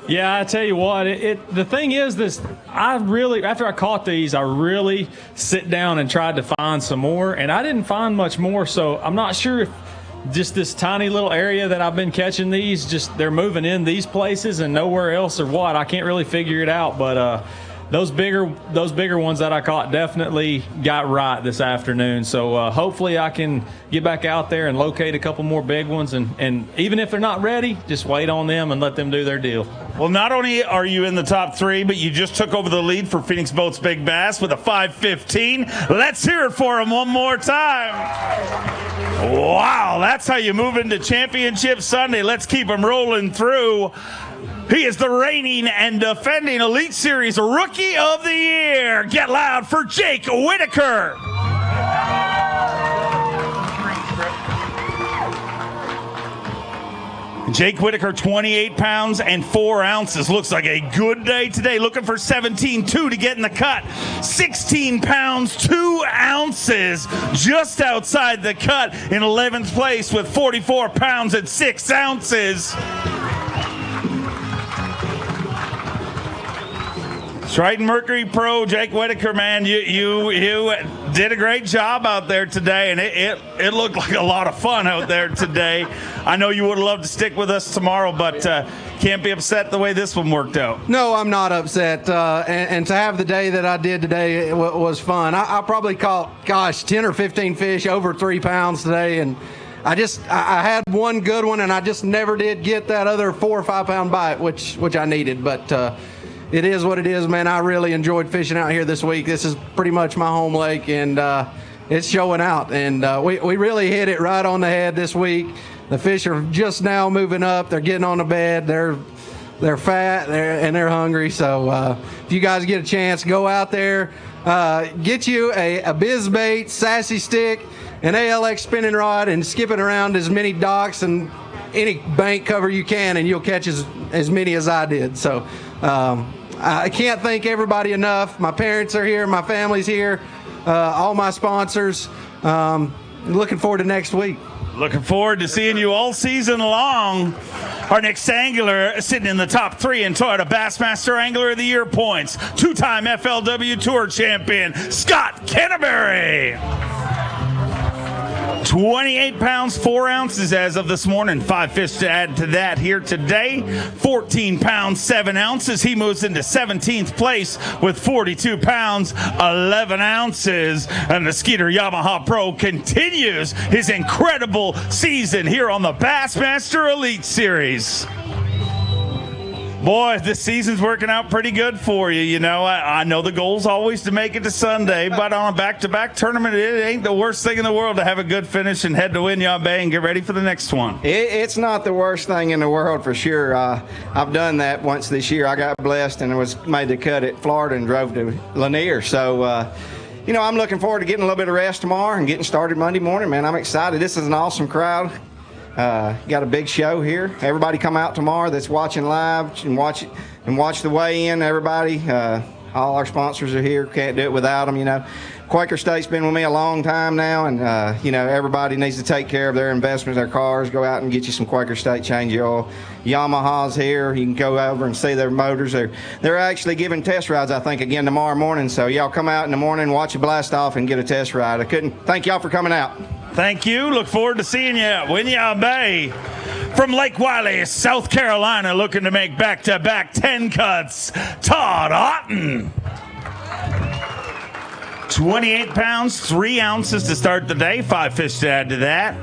Yeah, I tell you what, the thing is this, after I caught these, I really sit down and tried to find some more, and I didn't find much more, so I'm not sure if just this tiny little area that I've been catching these, just they're moving in these places and nowhere else or what. I can't really figure it out, but those bigger ones that I caught definitely got right this afternoon. So hopefully I can get back out there and locate a couple more big ones. And even if they're not ready, just wait on them and let them do their deal. Well, not only are you in the top 3, but you just took over the lead for Phoenix Boats Big Bass with a 5:15. Let's hear it for him one more time. Wow, that's how you move into Championship Sunday. Let's keep him rolling through. He is the reigning and defending Elite Series Rookie of the Year. Get loud for Jake Whitaker. Jake Whitaker, 28 pounds and 4 ounces. Looks like a good day today. Looking for 17.2 to get in the cut. 16 pounds, 2 ounces. Just outside the cut in 11th place with 44 pounds and 6 ounces. Triton Mercury Pro, Jake Whitaker, man, you did a great job out there today, and it looked like a lot of fun out there today. I know you would have loved to stick with us tomorrow, but can't be upset the way this one worked out. No, I'm not upset, and to have the day that I did today was fun. I probably caught, 10 or 15 fish over 3 pounds today, and I had one good one, and I just never did get that other 4 or 5 pound bite, which I needed, but it is what it is, man. I really enjoyed fishing out here this week. This is pretty much my home lake, and it's showing out. And we really hit it right on the head this week. The fish are just now moving up. They're getting on the bed. They're fat and they're hungry. So if you guys get a chance, go out there, get you a B.A.S.S bait, sassy stick, an ALX spinning rod, and skip it around as many docks and any bank cover you can, and you'll catch as many as I did. So I can't thank everybody enough. My parents are here, my family's here, all my sponsors. Looking forward to next week. Looking forward to seeing you all season long. Our next angler sitting in the top 3 in Toyota Bassmaster Angler of the Year points. 2-time FLW Tour champion, Scott Canterbury. 28 pounds, 4 ounces as of this morning. 5 fish to add to that here today. 14 pounds, 7 ounces. He moves into 17th place with 42 pounds, 11 ounces. And the Skeeter Yamaha Pro continues his incredible season here on the Bassmaster Elite Series. Boy, this season's working out pretty good for you. You know, I know the goal's always to make it to Sunday, but on a back-to-back tournament, it ain't the worst thing in the world to have a good finish and head to Winyah Bay and get ready for the next one. It's not the worst thing in the world for sure. I've done that once this year. I got blessed and was made the cut at Florida and drove to Lanier. So, you know, I'm looking forward to getting a little bit of rest tomorrow and getting started Monday morning, man. I'm excited. This is an awesome crowd. Got a big show here. Everybody come out tomorrow that's watching live and watch the weigh-in. Everybody, all our sponsors are here. Can't do it without them, you know. Quaker State's been with me a long time now, and, you know, everybody needs to take care of their investments, their cars. Go out and get you some Quaker State change your oil. Yamaha's here. You can go over and see their motors. They're actually giving test rides, I think, again tomorrow morning. So y'all come out in the morning, watch a blast off, and get a test ride. Thank y'all for coming out. Thank you. Look forward to seeing you at Winyah Bay. From Lake Wiley, South Carolina, looking to make back-to-back 10 cuts, Todd Otten. 28 pounds, 3 ounces to start the day. 5 fish to add to that.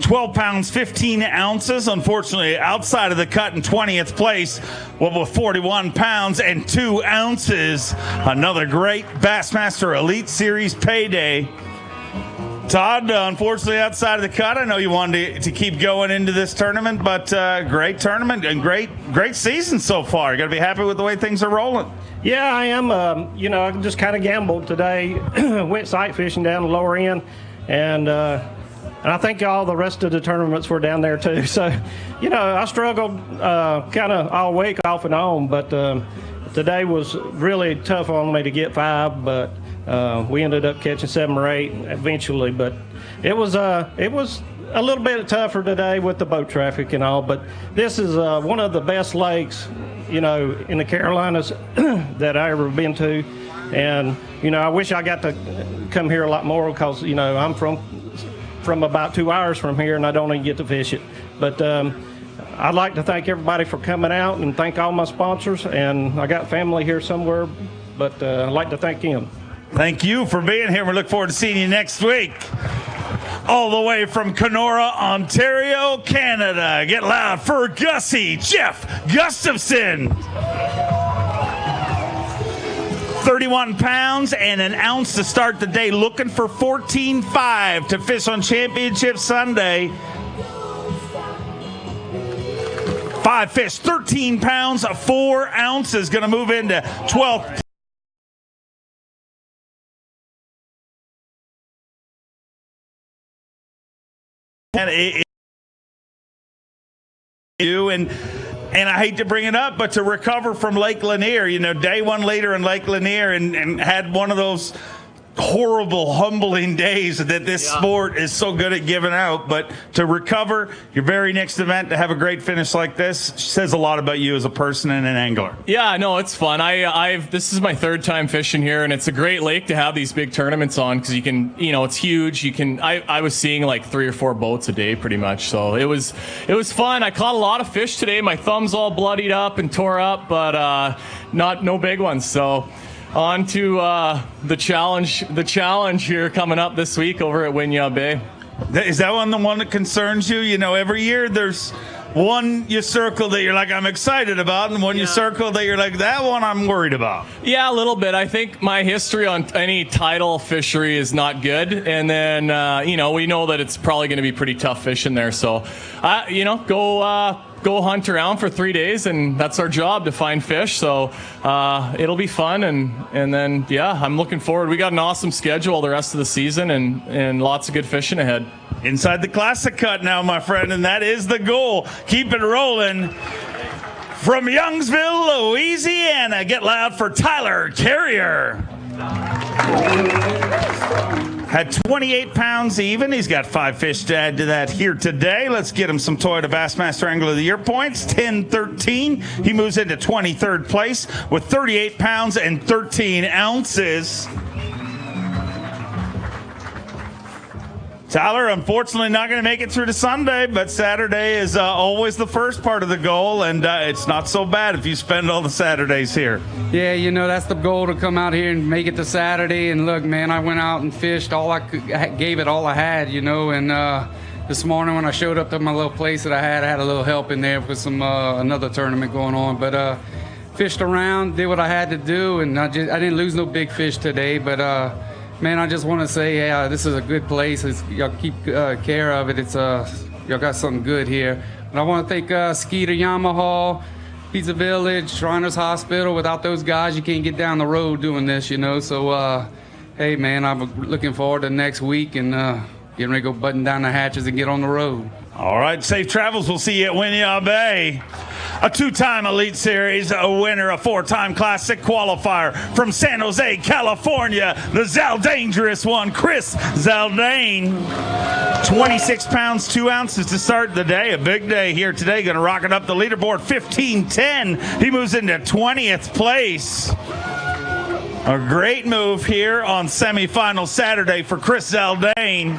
12 pounds, 15 ounces. Unfortunately, outside of the cut in 20th place, with 41 pounds and 2 ounces. Another great Bassmaster Elite Series payday. Todd, unfortunately, outside of the cut. I know you wanted to keep going into this tournament, but great tournament and great season so far. You got to be happy with the way things are rolling. Yeah, I am. You know, I just kind of gambled today. Went sight fishing down the lower end, and I think all the rest of the tournaments were down there too. So, you know, I struggled kind of all week off and on, but today was really tough on me to get 5, but we ended up catching 7 or 8 eventually. But it was a little bit tougher today with the boat traffic and all. But this is one of the best lakes, you know, in the Carolinas that I ever been to. And, you know, I wish I got to come here a lot more because, you know, I'm from about 2 hours from here and I don't even get to fish it. But I'd like to thank everybody for coming out and thank all my sponsors. And I got family here somewhere, but I'd like to thank them. Thank you for being here. We look forward to seeing you next week. All the way from Kenora, Ontario, Canada. Get loud for Gussie Jeff Gustafson. 31 pounds and an ounce to start the day. Looking for 14.5 to fish on Championship Sunday. 5 fish, 13 pounds, 4 ounces. Going to move into 12th. And I hate to bring it up, but to recover from Lake Lanier, day one later in Lake Lanier and had one of those horrible, humbling days that this sport is so good at giving out. But to recover your very next event, to have a great finish like this, says a lot about you as a person and an angler. Yeah, no, it's fun. This is my 3rd time fishing here, and it's a great lake to have these big tournaments on because you can, it's huge. I was seeing like 3 or 4 boats a day pretty much, so it was fun. I caught a lot of fish today. My thumb's all bloodied up and tore up, but no big ones. So on to the challenge here coming up this week over at Winyah Bay. Is that the one that concerns you? Every year there's one you circle that you're like, I'm excited about, and one you circle that you're like, that one I'm worried about. Yeah, a little bit. I think my history on any tidal fishery is not good, and then we know that it's probably going to be pretty tough fishing there. So, go hunt around for 3 days, and that's our job, to find fish. So it'll be fun, and then I'm looking forward. We got an awesome schedule the rest of the season, and lots of good fishing ahead. Inside the Classic Cut now, my friend, and that is the goal. Keep it rolling. From Youngsville, Louisiana, get loud for Tyler Carrier. Had 28 pounds even. He's got 5 fish to add to that here today. Let's get him some Toyota Bassmaster Angler of the Year points. 10-13. He moves into 23rd place with 38 pounds and 13 ounces. Tyler, unfortunately, not going to make it through to Sunday, but Saturday is always the first part of the goal, and it's not so bad if you spend all the Saturdays here. Yeah, that's the goal, to come out here and make it to Saturday. And look, man, I went out and fished all I could, gave it all I had, and this morning when I showed up to my little place that I had a little help in there with some another tournament going on, but fished around, did what I had to do, and I didn't lose no big fish today, but man, I just want to say, this is a good place. Y'all keep care of it. Y'all got something good here. And I want to thank Skeeter Yamaha, Pizza Village, Shriners Hospital. Without those guys, you can't get down the road doing this, So, hey, man, I'm looking forward to next week and getting ready to go button down the hatches and get on the road. All right, safe travels. We'll see you at Winyah Bay. A 2-time Elite Series, a winner, a 4-time Classic qualifier from San Jose, California, the Zaldangerous one, Chris Zaldane. 26 pounds, 2 ounces to start the day. A big day here today. Going to rocket up the leaderboard, 15-10. He moves into 20th place. A great move here on semifinal Saturday for Chris Zaldane.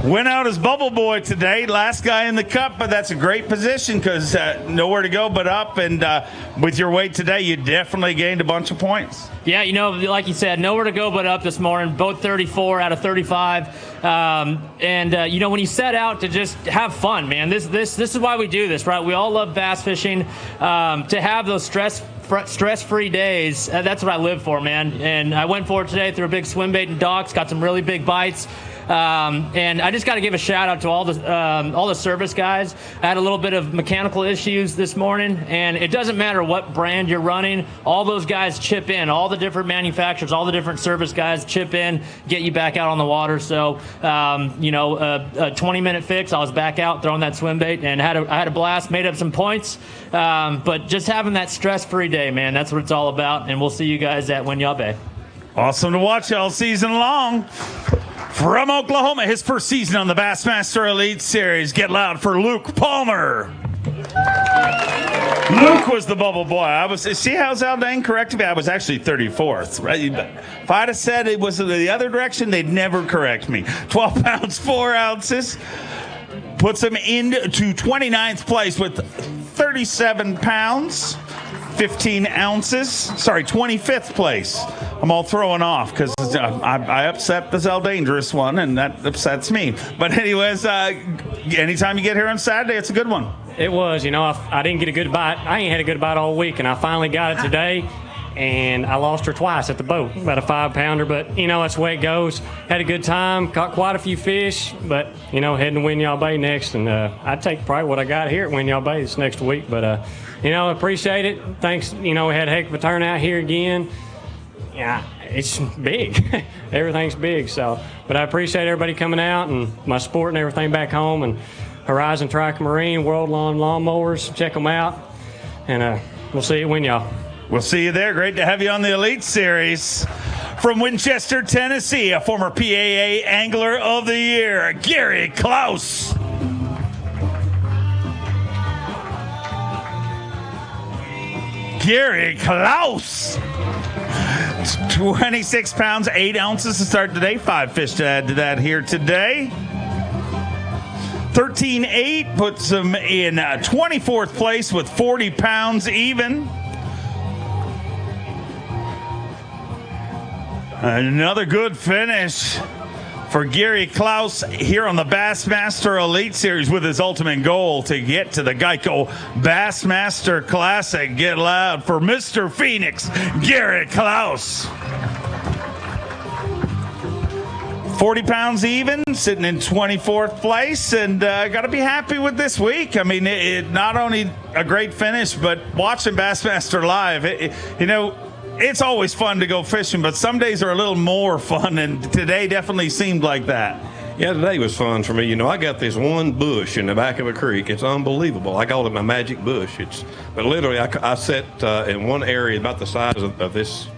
Went out as Bubble Boy today, last guy in the cup, but that's a great position because nowhere to go but up. And with your weight today, you definitely gained a bunch of points. Yeah, like you said, nowhere to go but up this morning. Both 34 out of 35. When you set out to just have fun, man, this is why we do this, right? We all love bass fishing. To have those stress-free days, that's what I live for, man. And I went for it today through a big swim bait and docks, got some really big bites. And I just got to give a shout out to all the service guys. I had a little bit of mechanical issues this morning, and it doesn't matter what brand you're running. All those guys chip in. All the different manufacturers, all the different service guys chip in, get you back out on the water. So, a 20-minute fix. I was back out throwing that swim bait, and I had a blast. Made up some points, but just having that stress-free day, man. That's what it's all about. And we'll see you guys at Winyah Bay. Awesome to watch all season long. From Oklahoma, his first season on the Bassmaster Elite Series. Get loud for Luke Palmer. Luke was the bubble boy. See how Zaldane corrected me? I was actually 34th. Right? If I'd have said it was the other direction, they'd never correct me. 12 pounds, 4 ounces. Puts him into 29th place with 37 pounds, 15 ounces. Sorry, 25th place. I'm all throwing off because I upset the Zaldangerous one, and that upsets me. But anyways, anytime you get here on Saturday, it's a good one. It was. I didn't get a good bite. I ain't had a good bite all week, and I finally got it today. And I lost her twice at the boat, about a 5-pounder. But, that's the way it goes. Had a good time, caught quite a few fish. But, heading to Winyah Bay next. And I'd take probably what I got here at Winyah Bay this next week. But, appreciate it. Thanks. We had a heck of a turnout here again. Yeah, it's big. Everything's big. But I appreciate everybody coming out and my support and everything back home. And Horizon Trike Marine, World Lawn Lawnmowers, check them out. And we'll see you at Winyah. We'll see you there. Great to have you on the Elite Series. From Winchester, Tennessee, a former PAA Angler of the Year, Gary Klaus. Gary Klaus. 26 pounds, 8 ounces to start today. 5 fish to add to that here today. 13.8 puts him in 24th place with 40 pounds even. Another good finish for Gary Klaus here on the Bassmaster Elite Series with his ultimate goal to get to the Geico Bassmaster Classic. Get loud for Mr. Phoenix, Gary Klaus. 40 pounds even, sitting in 24th place, and got to be happy with this week. I mean, it not only a great finish, but watching Bassmaster live, it's always fun to go fishing, but some days are a little more fun, and today definitely seemed like that. Yeah, today was fun for me. I got this one bush in the back of a creek. It's unbelievable. I call it my magic bush. But literally, I sat in one area about the size of this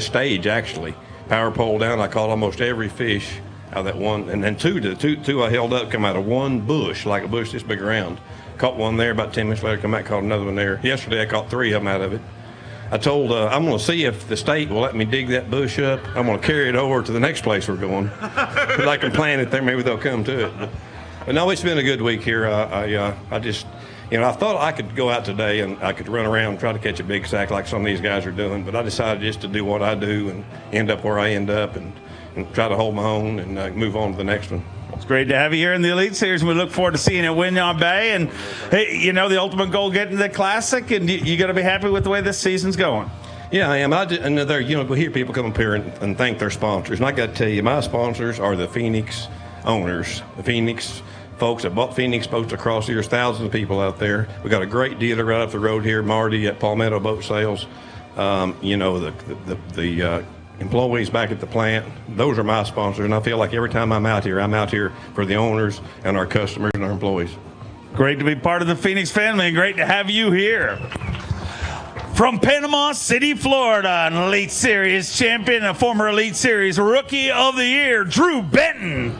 stage, actually. Power pole down, I caught almost every fish out of that one. And then two I held up, come out of one bush, like a bush this big around. Caught one there, about 10 minutes later, come back, caught another one there. Yesterday, I caught 3 of them out of it. I told, I'm going to see if the state will let me dig that bush up. I'm going to carry it over to the next place we're going. Because I can plant it there, maybe they'll come to it. But no, it's been a good week here. I just, I thought I could go out today and I could run around and try to catch a big sack like some of these guys are doing. But I decided just to do what I do and end up where I end up and try to hold my own and move on to the next one. It's great to have you here in the Elite Series, and we look forward to seeing you at Winyah Bay. And, hey, the ultimate goal, getting to the Classic, and you got to be happy with the way this season's going. Yeah, I am. We hear people come up here and thank their sponsors. And I got to tell you, my sponsors are the Phoenix owners, the Phoenix folks that bought Phoenix boats across here. There's thousands of people out there. We got a great dealer right up the road here, Marty at Palmetto Boat Sales. The employees back at the plant, those are my sponsors, and I feel like every time I'm out here for the owners and our customers and our employees. Great to be part of the Phoenix family, and great to have you here. From Panama City, Florida, an Elite Series champion, a former Elite Series Rookie of the Year, Drew Benton.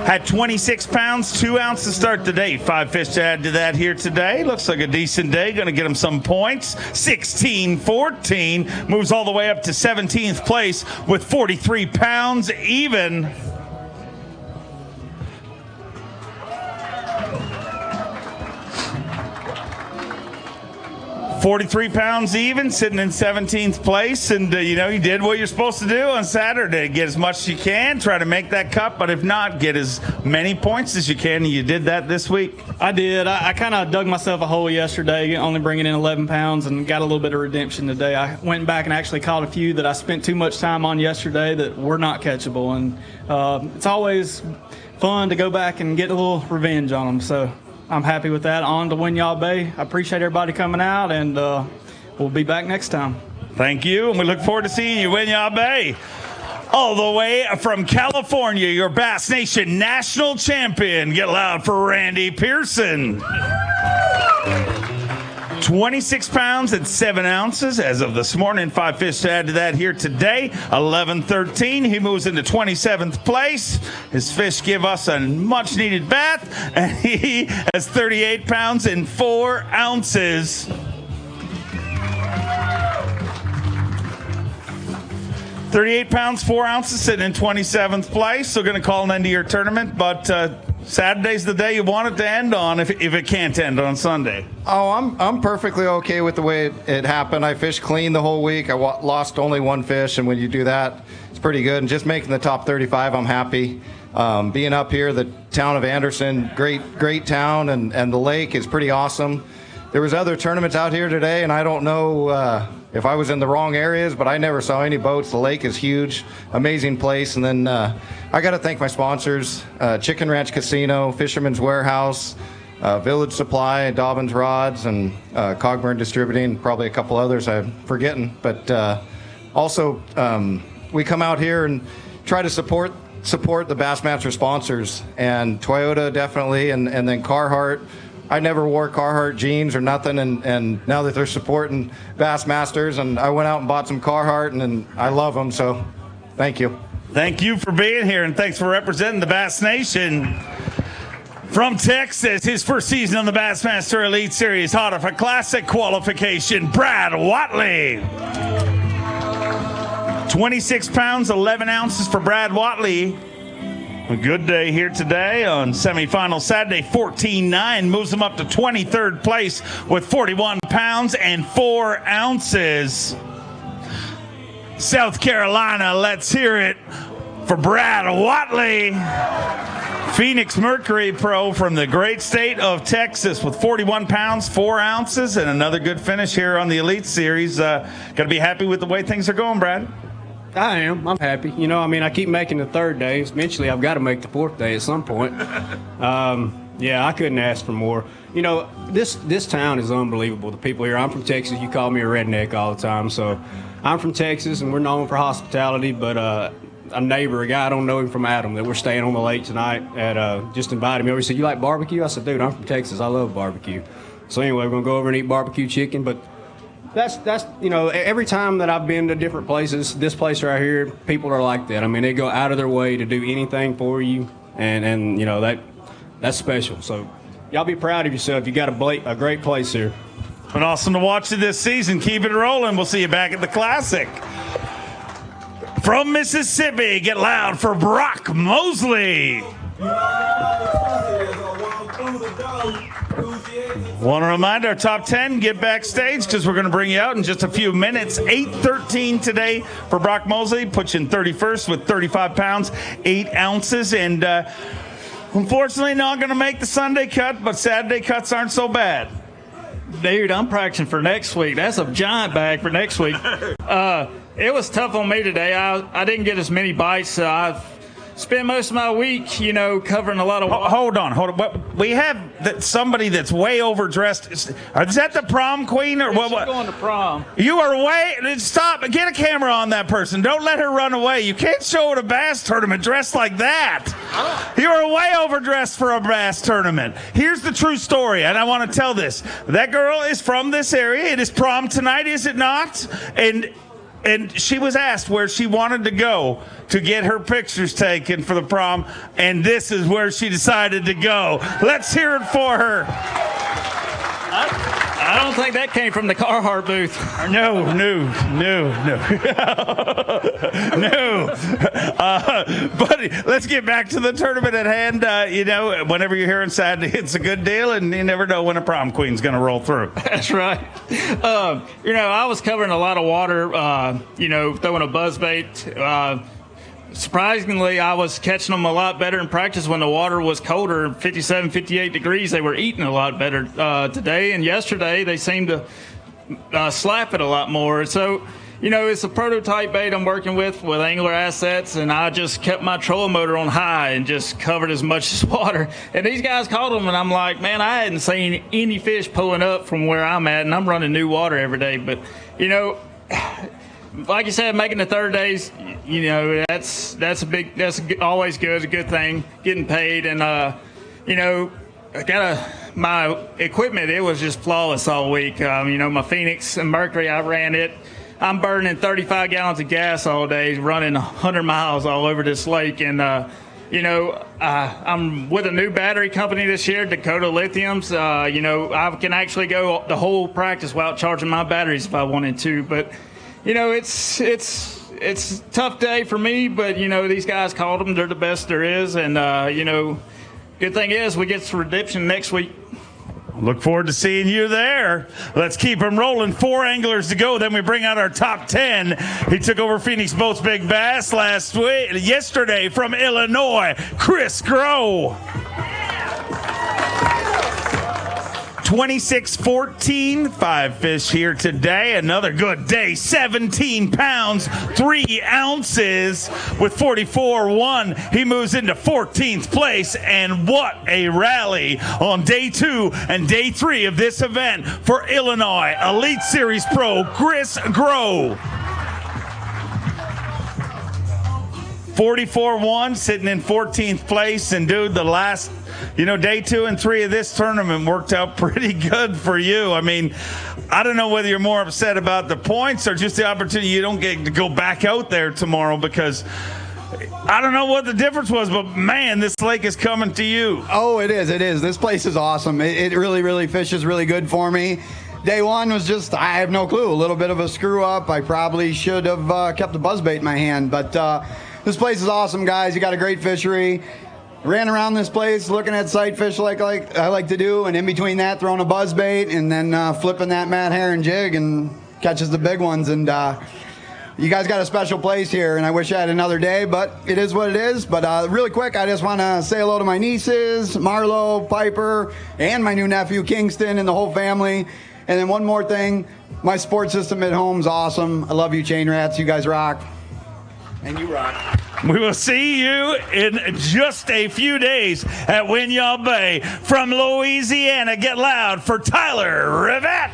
Had 26 pounds, 2 ounces to start the day. 5 fish to add to that here today. Looks like a decent day. Going to get him some points. 16-14. Moves all the way up to 17th place with 43 pounds even. 43 pounds even, sitting in 17th place, and you did what you're supposed to do on Saturday. Get as much as you can, try to make that cut, but if not, get as many points as you can, and you did that this week. I did. I kind of dug myself a hole yesterday, only bringing in 11 pounds, and got a little bit of redemption today. I went back and actually caught a few that I spent too much time on yesterday that were not catchable, and it's always fun to go back and get a little revenge on them, so I'm happy with that. On to Winyah Bay. I appreciate everybody coming out, and we'll be back next time. Thank you, and we look forward to seeing you, Winyah Bay. All the way from California, your Bass Nation national champion. Get loud for Randy Pearson. 26 pounds and 7 ounces as of this morning. 5 fish to add to that here today. 11-13. He moves into 27th place. His fish give us a much needed bath, and he has 38 pounds and 4 ounces. £38, 4 ounces, sitting in 27th place. So going to call an end to your tournament, but Saturday's the day you want it to end on if it can't end on Sunday. Oh, I'm perfectly okay with the way it happened. I fished clean the whole week. I lost only 1 fish, and when you do that, it's pretty good. And just making the top 35, I'm happy. Being up here, the town of Anderson, great town, and the lake is pretty awesome. There was other tournaments out here today, and I don't know if I was in the wrong areas, but I never saw any boats. The lake is huge, amazing place. And then I got to thank my sponsors, Chicken Ranch Casino, Fisherman's Warehouse, Village Supply, Dobbins Rods, and Cogburn Distributing, probably a couple others I'm forgetting. But also, we come out here and try to support the Bassmaster sponsors, and Toyota definitely, and then Carhartt. I never wore Carhartt jeans or nothing, and now that they're supporting Bassmasters, and I went out and bought some Carhartt, and I love them, so thank you. Thank you for being here, and thanks for representing the Bass Nation. From Texas, his first season on the Bassmaster Elite Series, hot off a classic qualification, Brad Watley. 26 pounds, 11 ounces for Brad Watley. A good day here today on semifinal Saturday. 14-9 moves him up to 23rd place with 41 pounds and 4 ounces. South Carolina, let's hear it for Brad Watley. Phoenix Mercury Pro from the great state of Texas with 41 pounds, 4 ounces, and another good finish here on the Elite Series. Got to be happy with the way things are going, Brad. I am. I'm happy. You know, I mean, I keep making the 3rd day. Eventually, I've got to make the 4th day at some point. Yeah, I couldn't ask for more. You know, this town is unbelievable. The people here. I'm from Texas. You call me a redneck all the time. So I'm from Texas, and we're known for hospitality. But a neighbor, a guy I don't know him from Adam, that we're staying on the lake tonight, just invited me over. He said, "You like barbecue?" I said, "Dude, I'm from Texas. I love barbecue." So anyway, we're going to go over and eat barbecue chicken. But that's you know, every time that I've been to different places, this place right here, people are like that. I mean, they go out of their way to do anything for you, and you know, that's special. So y'all be proud of yourself. You got a great place here. Been awesome to watch you this season. Keep it rolling. We'll see you back at the Classic. From Mississippi, get loud for Brock Mosley. Want to remind our top 10, get backstage because we're going to bring you out in just a few minutes. 8-13 today for Brock Mosley, puts you in 31st with 35 pounds, 8 ounces. And unfortunately not going to make the Sunday cut, but Saturday cuts aren't so bad. Dude, I'm practicing for next week. That's a giant bag for next week. It was tough on me today. I didn't get as many bites. I've spent most of my week, you know, covering a lot of water. Hold on. We have somebody that's way overdressed. Is that the prom queen or what? She's going to prom. You are way. Stop. Get a camera on that person. Don't let her run away. You can't show at a bass tournament dressed like that. You are way overdressed for a bass tournament. Here's the true story, and I want to tell this. That girl is from this area. It is prom tonight, is it not? And she was asked where she wanted to go to get her pictures taken for the prom, and this is where she decided to go. Let's hear it for her. I don't think that came from the Carhartt booth. No. Buddy, let's get back to the tournament at hand. You know, whenever you're here on Saturday, it's a good deal, and you never know when a prom queen's going to roll through. That's right. You know, I was covering a lot of water, you know, throwing a buzzbait. Surprisingly, I was catching them a lot better in practice when the water was colder, 57, 58 degrees. They were eating a lot better today, and yesterday they seemed to slap it a lot more. So, you know, it's a prototype bait I'm working with Angler Assets, and I just kept my trolling motor on high and just covered as much as water. And these guys caught them, and I'm like, man, I hadn't seen any fish pulling up from where I'm at, and I'm running new water every day. But, you know, like you said, making the 3rd days, you know, that's always good. It's a good thing, getting paid. And, you know, I got my equipment, it was just flawless all week. My Phoenix and Mercury, I ran it. I'm burning 35 gallons of gas all day, running 100 miles all over this lake. And, I'm with a new battery company this year, Dakota Lithiums. I can actually go the whole practice without charging my batteries if I wanted to. But, it's a tough day for me, but, these guys called them. They're the best there is. And, good thing is we get some redemption next week. Look forward to seeing you there. Let's keep them rolling. 4 anglers to go. Then we bring out our top 10. He took over Phoenix Boats Big Bass yesterday from Illinois, Chris Groh. 26-14, 5 fish here today. Another good day. 17 pounds, 3 ounces with 44.1. He moves into 14th place, and what a rally on day 2 and day 3 of this event for Illinois Elite Series Pro Chris Groh. 44.1, sitting in 14th place, and dude, the last day 2 and 3 of this tournament worked out pretty good for you. I mean, I don't know whether you're more upset about the points or just the opportunity you don't get to go back out there tomorrow, because I don't know what the difference was, but man, this lake is coming to you. Oh, it is. This place is awesome. It really fishes really good for me. Day 1 was just, I have no clue, a little bit of a screw up. I probably should have kept the buzzbait in my hand, but this place is awesome, guys. You got a great fishery. Ran around this place looking at sight fish like I like to do, and in between that, throwing a buzzbait and then flipping that Matt Herring jig and catches the big ones. And you guys got a special place here, and I wish I had another day, but it is what it is. But really quick, I just want to say hello to my nieces, Marlo, Piper, and my new nephew, Kingston, and the whole family. And then one more thing, my support system at home is awesome. I love you, Chain Rats. You guys rock. And you rock. We will see you in just a few days at Winyah Bay. From Louisiana, get loud for Tyler Rivette.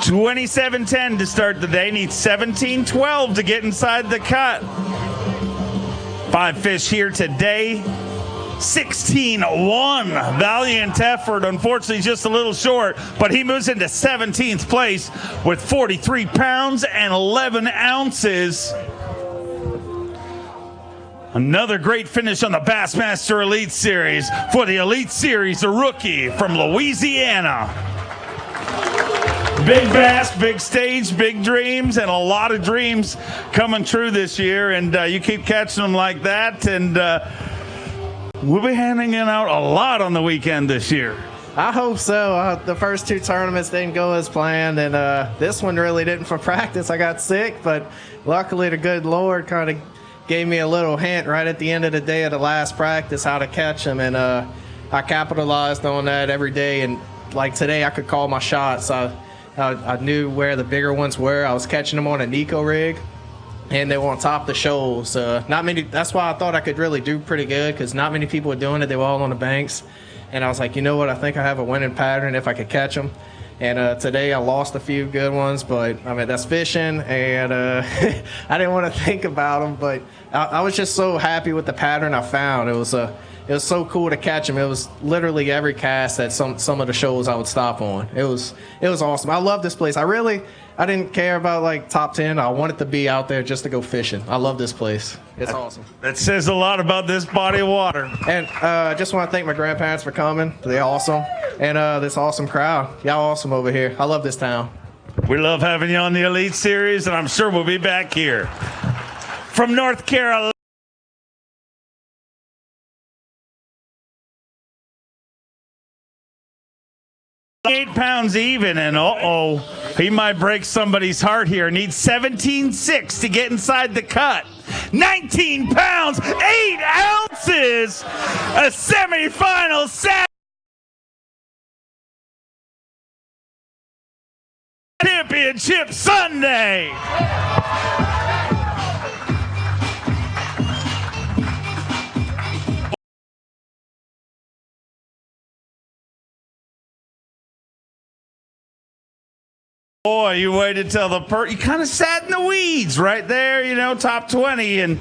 27:10 to start the day. Needs 17:12 to get inside the cut. 5 fish here today. 16-1. Valiant effort. Unfortunately, just a little short, but he moves into 17th place with 43 pounds and 11 ounces. Another great finish on the Bassmaster Elite Series for the Elite Series, a rookie from Louisiana. Big bass, big stage, big dreams, and a lot of dreams coming true this year, and you keep catching them like that, and we'll be handing it out a lot on the weekend this year. I hope so. The first 2 tournaments didn't go as planned, and this one really didn't for practice. I got sick, but luckily the good Lord kind of gave me a little hint right at the end of the day of the last practice how to catch them, and I capitalized on that every day. And like today, I could call my shots. I knew where the bigger ones were. I was catching them on a Nico rig, and they were on top of the shoals. Not many. That's why I thought I could really do pretty good, because not many people were doing it. They were all on the banks, and I was like, you know what? I think I have a winning pattern if I could catch them. And today I lost a few good ones, but I mean that's fishing, and I didn't want to think about them, but I was just so happy with the pattern I found. It was so cool to catch them. It was literally every cast at some of the shows I would stop on. It was awesome. I love this place. I didn't care about like top 10. I wanted to be out there just to go fishing. I love this place. It's awesome. That says a lot about this body of water. And I just want to thank my grandparents for coming. They're awesome. And this awesome crowd. Y'all awesome over here. I love this town. We love having you on the Elite Series, and I'm sure we'll be back here. From North Carolina. 8 pounds even, and he might break somebody's heart here. Needs 17.6 to get inside the cut. 19 pounds, 8 ounces, a semifinal Saturday Championship Sunday. Boy, you waited till you kind of sat in the weeds right there, top 20, and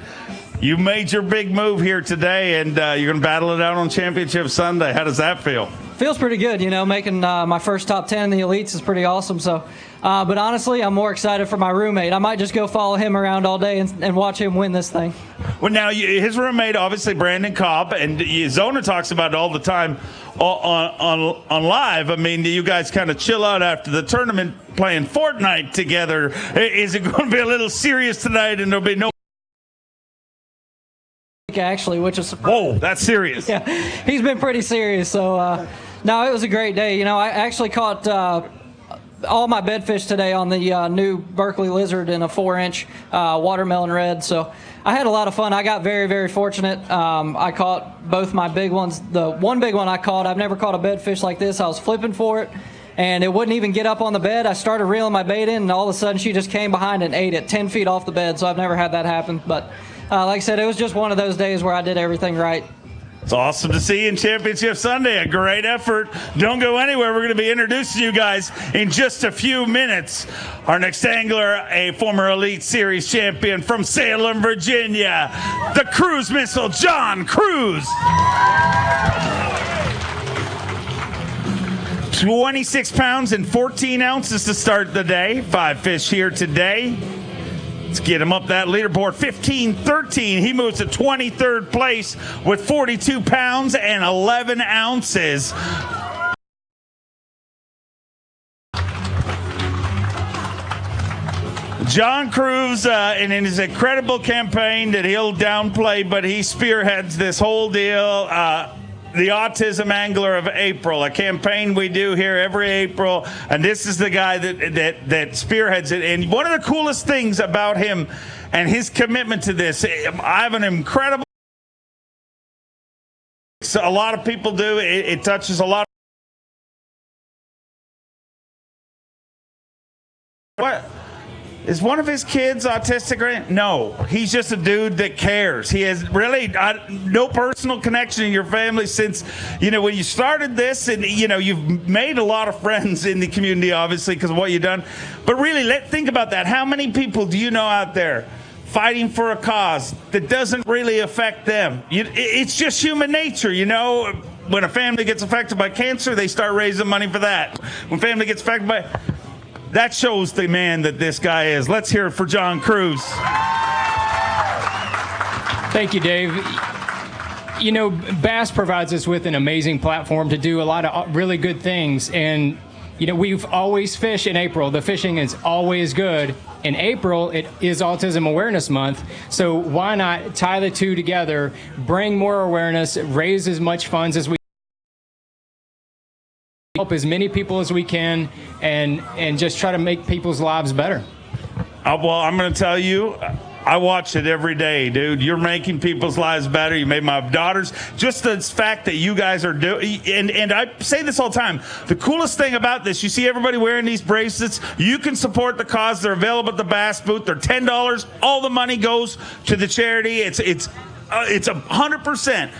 you made your big move here today, and you're going to battle it out on Championship Sunday. How does that feel? Feels pretty good, making my first top 10 in the elites is pretty awesome. So, but honestly, I'm more excited for my roommate. I might just go follow him around all day and watch him win this thing. Well, now his roommate, obviously Brandon Cobb, and Zona talks about it all the time on live. I mean, you guys kind of chill out after the tournament playing Fortnite together. Is it going to be a little serious tonight, and there'll be no? Actually, which is whoa, that's serious. Yeah, he's been pretty serious. So. No, it was a great day. I actually caught all my bedfish today on the new Berkeley Lizard in a 4-inch watermelon red. So I had a lot of fun. I got very, very fortunate. I caught both my big ones. The one big one I caught, I've never caught a bedfish like this. I was flipping for it, and it wouldn't even get up on the bed. I started reeling my bait in, and all of a sudden she just came behind and ate it 10 feet off the bed. So I've never had that happen. But like I said, it was just one of those days where I did everything right. It's awesome to see you in Championship Sunday. A great effort. Don't go anywhere. We're going to be introducing you guys in just a few minutes. Our next angler, a former Elite Series champion from Salem, Virginia, the cruise missile, John Cruz. 26 pounds and 14 ounces to start the day. 5 fish here today. Let's get him up that leaderboard. 15-13. He moves to 23rd place with 42 pounds and 11 ounces. John Cruz, and in his incredible campaign that he'll downplay, but he spearheads this whole deal. The Autism Angler of April, a campaign we do here every April, and this is the guy that spearheads it. And one of the coolest things about him and his commitment to this, I have an incredible. A lot of people do. It touches a lot. What? Is one of his kids autistic? Right? No, he's just a dude that cares. He has really no personal connection in your family since, when you started this, and, you've made a lot of friends in the community, obviously, because of what you've done. But really, think about that. How many people do you know out there fighting for a cause that doesn't really affect them? It's just human nature, When a family gets affected by cancer, they start raising money for that. When family gets affected by... That shows the man that this guy is. Let's hear it for John Cruz. Thank you, Dave. B.A.S.S provides us with an amazing platform to do a lot of really good things. And, we've always fished in April. The fishing is always good. In April, it is Autism Awareness Month. So why not tie the two together, bring more awareness, raise as much funds as we help as many people as we can, and just try to make people's lives better. Well, I'm going to tell you, I watch it every day, dude. You're making people's lives better. You made my daughters. Just the fact that you guys are doing, and I say this all the time, the coolest thing about this, you see everybody wearing these bracelets. You can support the cause. They're available at the Bass booth. They're $10. All the money goes to the charity. It's 100%.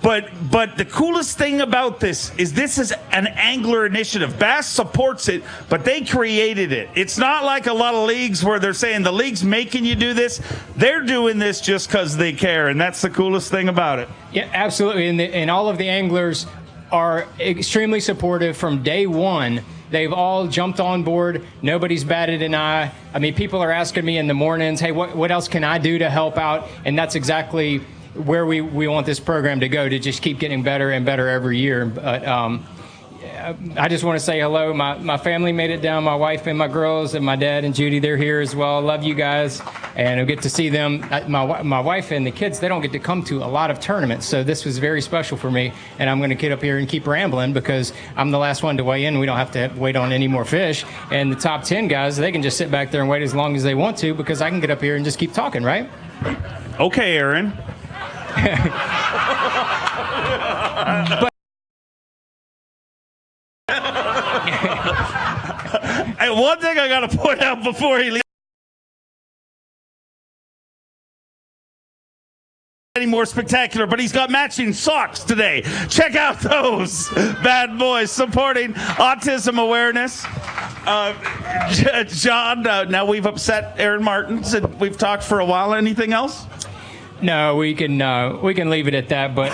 But the coolest thing about this is an angler initiative. Bass supports it, but they created it. It's not like a lot of leagues where they're saying the league's making you do this. They're doing this just because they care, and that's the coolest thing about it. Yeah, absolutely. And all of the anglers are extremely supportive from day one. They've all jumped on board. Nobody's batted an eye. I mean, people are asking me in the mornings, hey, what else can I do to help out? And that's exactly where we want this program to go, to just keep getting better and better every year. But I just want to say hello. My family made it down, my wife and my girls, and my dad and Judy, they're here as well. I love you guys, and I get to see them. My wife and the kids, they don't get to come to a lot of tournaments, so this was very special for me, and I'm going to get up here and keep rambling because I'm the last one to weigh in. We don't have to wait on any more fish, and the top 10 guys, they can just sit back there and wait as long as they want to because I can get up here and just keep talking, right? Okay, Aaron. But hey, one thing I got to point out before he leaves. Any more spectacular, but he's got matching socks today. Check out those bad boys supporting autism awareness. John, now we've upset Aaron Martins and we've talked for a while. Anything else? No, we can leave it at that. But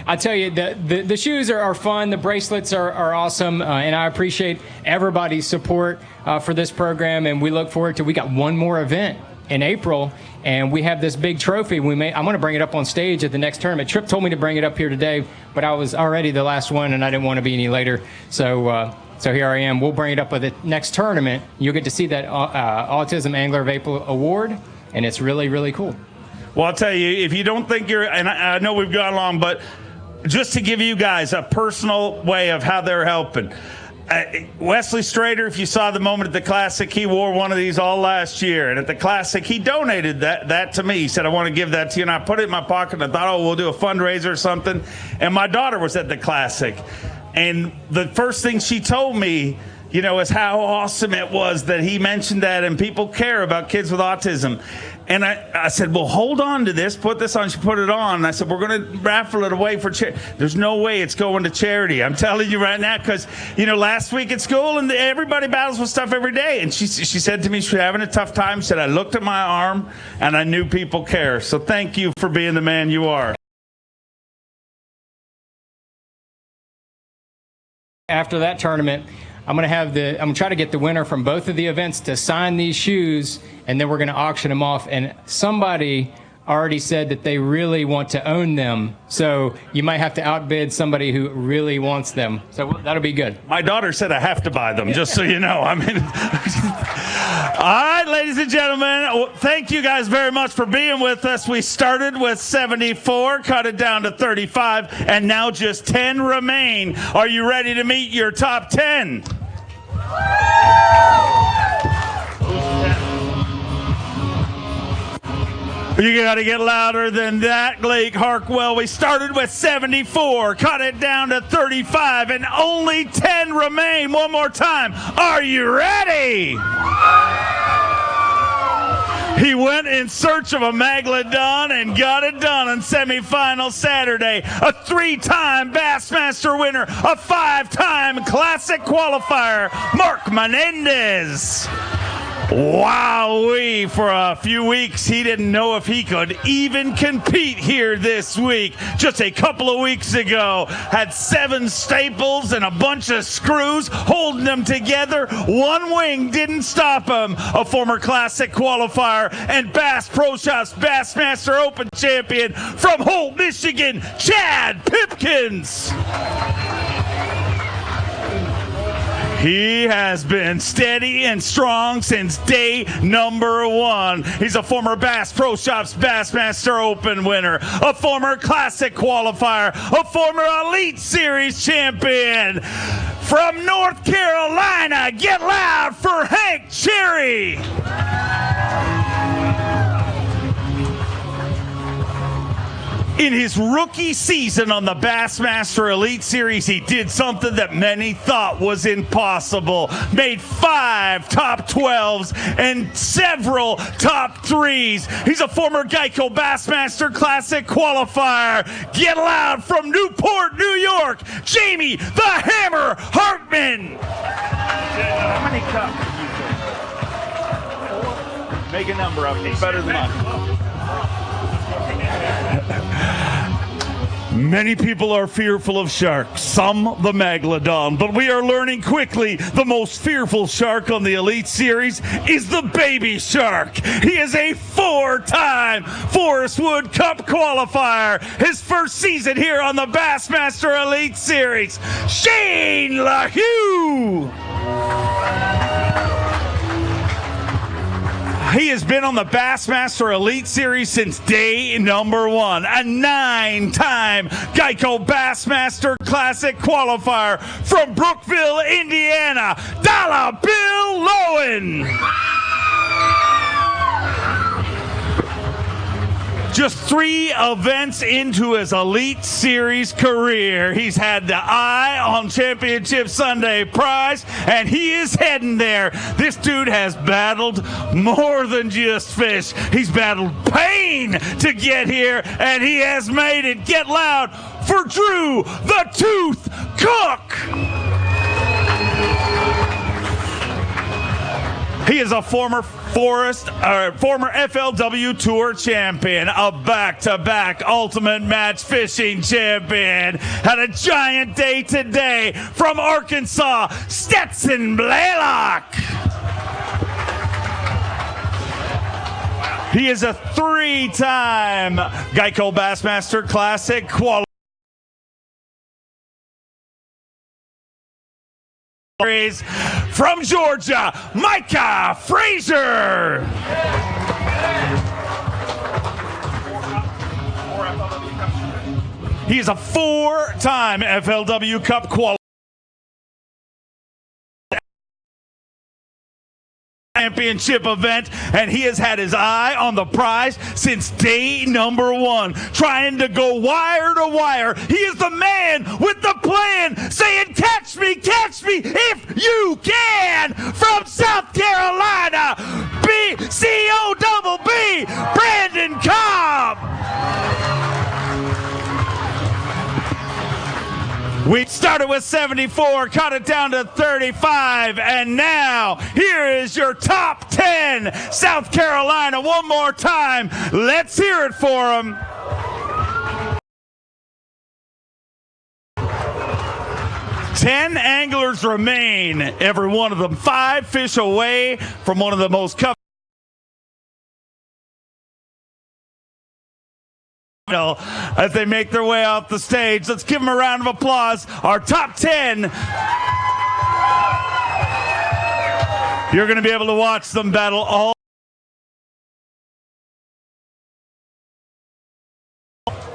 I tell you, the shoes are fun. The bracelets are awesome, and I appreciate everybody's support for this program. And we look forward to. We got one more event in April, and we have this big trophy. I'm going to bring it up on stage at the next tournament. Tripp told me to bring it up here today, but I was already the last one, and I didn't want to be any later. So here I am. We'll bring it up at the next tournament. You'll get to see that Autism Angler of April award, and it's really, really cool. Well, I'll tell you, if you don't think you're, and I know we've gone long, but just to give you guys a personal way of how they're helping. Wesley Strader, if you saw the moment at the Classic, he wore one of these all last year. And at the Classic, he donated that to me. He said, I want to give that to you. And I put it in my pocket. And I thought, oh, we'll do a fundraiser or something. And my daughter was at the Classic. And the first thing she told me, you know, is how awesome it was that he mentioned that and people care about kids with autism. And I said, well, hold on to this. Put this on. She put it on. And I said, we're going to raffle it away for charity. There's no way it's going to charity. I'm telling you right now, because, you know, last week at school, and everybody battles with stuff every day. And she said to me, she's having a tough time. She said, I looked at my arm, and I knew people care. So thank you for being the man you are. After that tournament, I'm going to try to get the winner from both of the events to sign these shoes, and then we're going to auction them off. And somebody already said that they really want to own them, so you might have to outbid somebody who really wants them. So that'll be good. My daughter said I have to buy them, just so you know. I mean, all right, ladies and gentlemen, thank you guys very much for being with us. We started with 74, cut it down to 35, and now just 10 remain. Are you ready to meet your top 10? You got to get louder than that, Blake Hartwell. We started with 74, cut it down to 35, and only 10 remain. One more time. Are you ready? He went in search of a Megalodon and got it done on semifinal Saturday. A 3-time Bassmaster winner, a 5-time Classic qualifier, Mark Menendez. Wowee, for a few weeks he didn't know if he could even compete here this week. Just a couple of weeks ago, had 7 staples and a bunch of screws holding them together. One wing didn't stop him. A former Classic qualifier and Bass Pro Shops Bassmaster Open champion from Holt, Michigan, Chad Pipkins. He has been steady and strong since day number 1. He's a former Bass Pro Shops Bassmaster Open winner, a former Classic qualifier, a former Elite Series champion. From North Carolina, get loud for Hank Cherry. In his rookie season on the Bassmaster Elite Series, he did something that many thought was impossible. Made 5 top 12s and several top 3s. He's a former Geico Bassmaster Classic qualifier. Get loud from Newport, New York, Jamie the Hammer Hartman. How many cups? Make a number up. It's better than mine. Many people are fearful of sharks, some the Megalodon, but we are learning quickly the most fearful shark on the Elite Series is the baby shark. He is a 4-time Forest Wood Cup qualifier. His first season here on the Bassmaster Elite Series, Shane LaHue. He has been on the Bassmaster Elite Series since day number 1. A 9-time Geico Bassmaster Classic qualifier from Brookville, Indiana, Dollar Bill Lowen. Just 3 events into his Elite Series career, he's had the eye on Championship Sunday prize, and he is heading there. This dude has battled more than just fish. He's battled pain to get here, and he has made it. Get loud for Drew the Tooth Cook. He is a former FLW Tour champion, a back-to-back Ultimate Match Fishing champion. Had a giant day today from Arkansas, Stetson Blaylock. He is a 3-time Geico Bassmaster Classic qualifier. From Georgia, Micah Frazier. He is a 4-time FLW Cup qualifier. Championship event, and he has had his eye on the prize since day number 1, trying to go wire to wire. He is the man with the plan, saying, catch me if you can. From South Carolina, B.A.S.S, Brandon Cobb. We started with 74, cut it down to 35, and now here is your top 10. South Carolina, one more time. Let's hear it for him. Ten anglers remain, every one of them 5 fish away from one of the most coveted as they make their way off the stage. Let's give them a round of applause. Our top 10. You're going to be able to watch them battle all.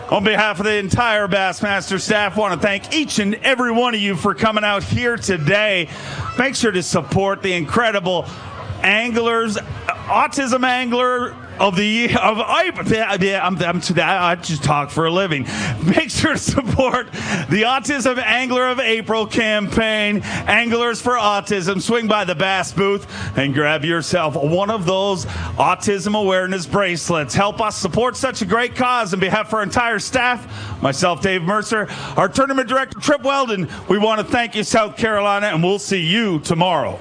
On behalf of the entire Bassmaster staff, I want to thank each and every one of you for coming out here today. Make sure to support the incredible anglers, Autism Angler of the year. I just talk for a living. Make sure to support the Autism Angler of April campaign, Anglers for Autism. Swing by the Bass booth and grab yourself one of those autism awareness bracelets. Help us support such a great cause. On behalf of our entire staff, myself, Dave Mercer, our tournament director, Trip Weldon, we want to thank you, South Carolina, and we'll see you tomorrow.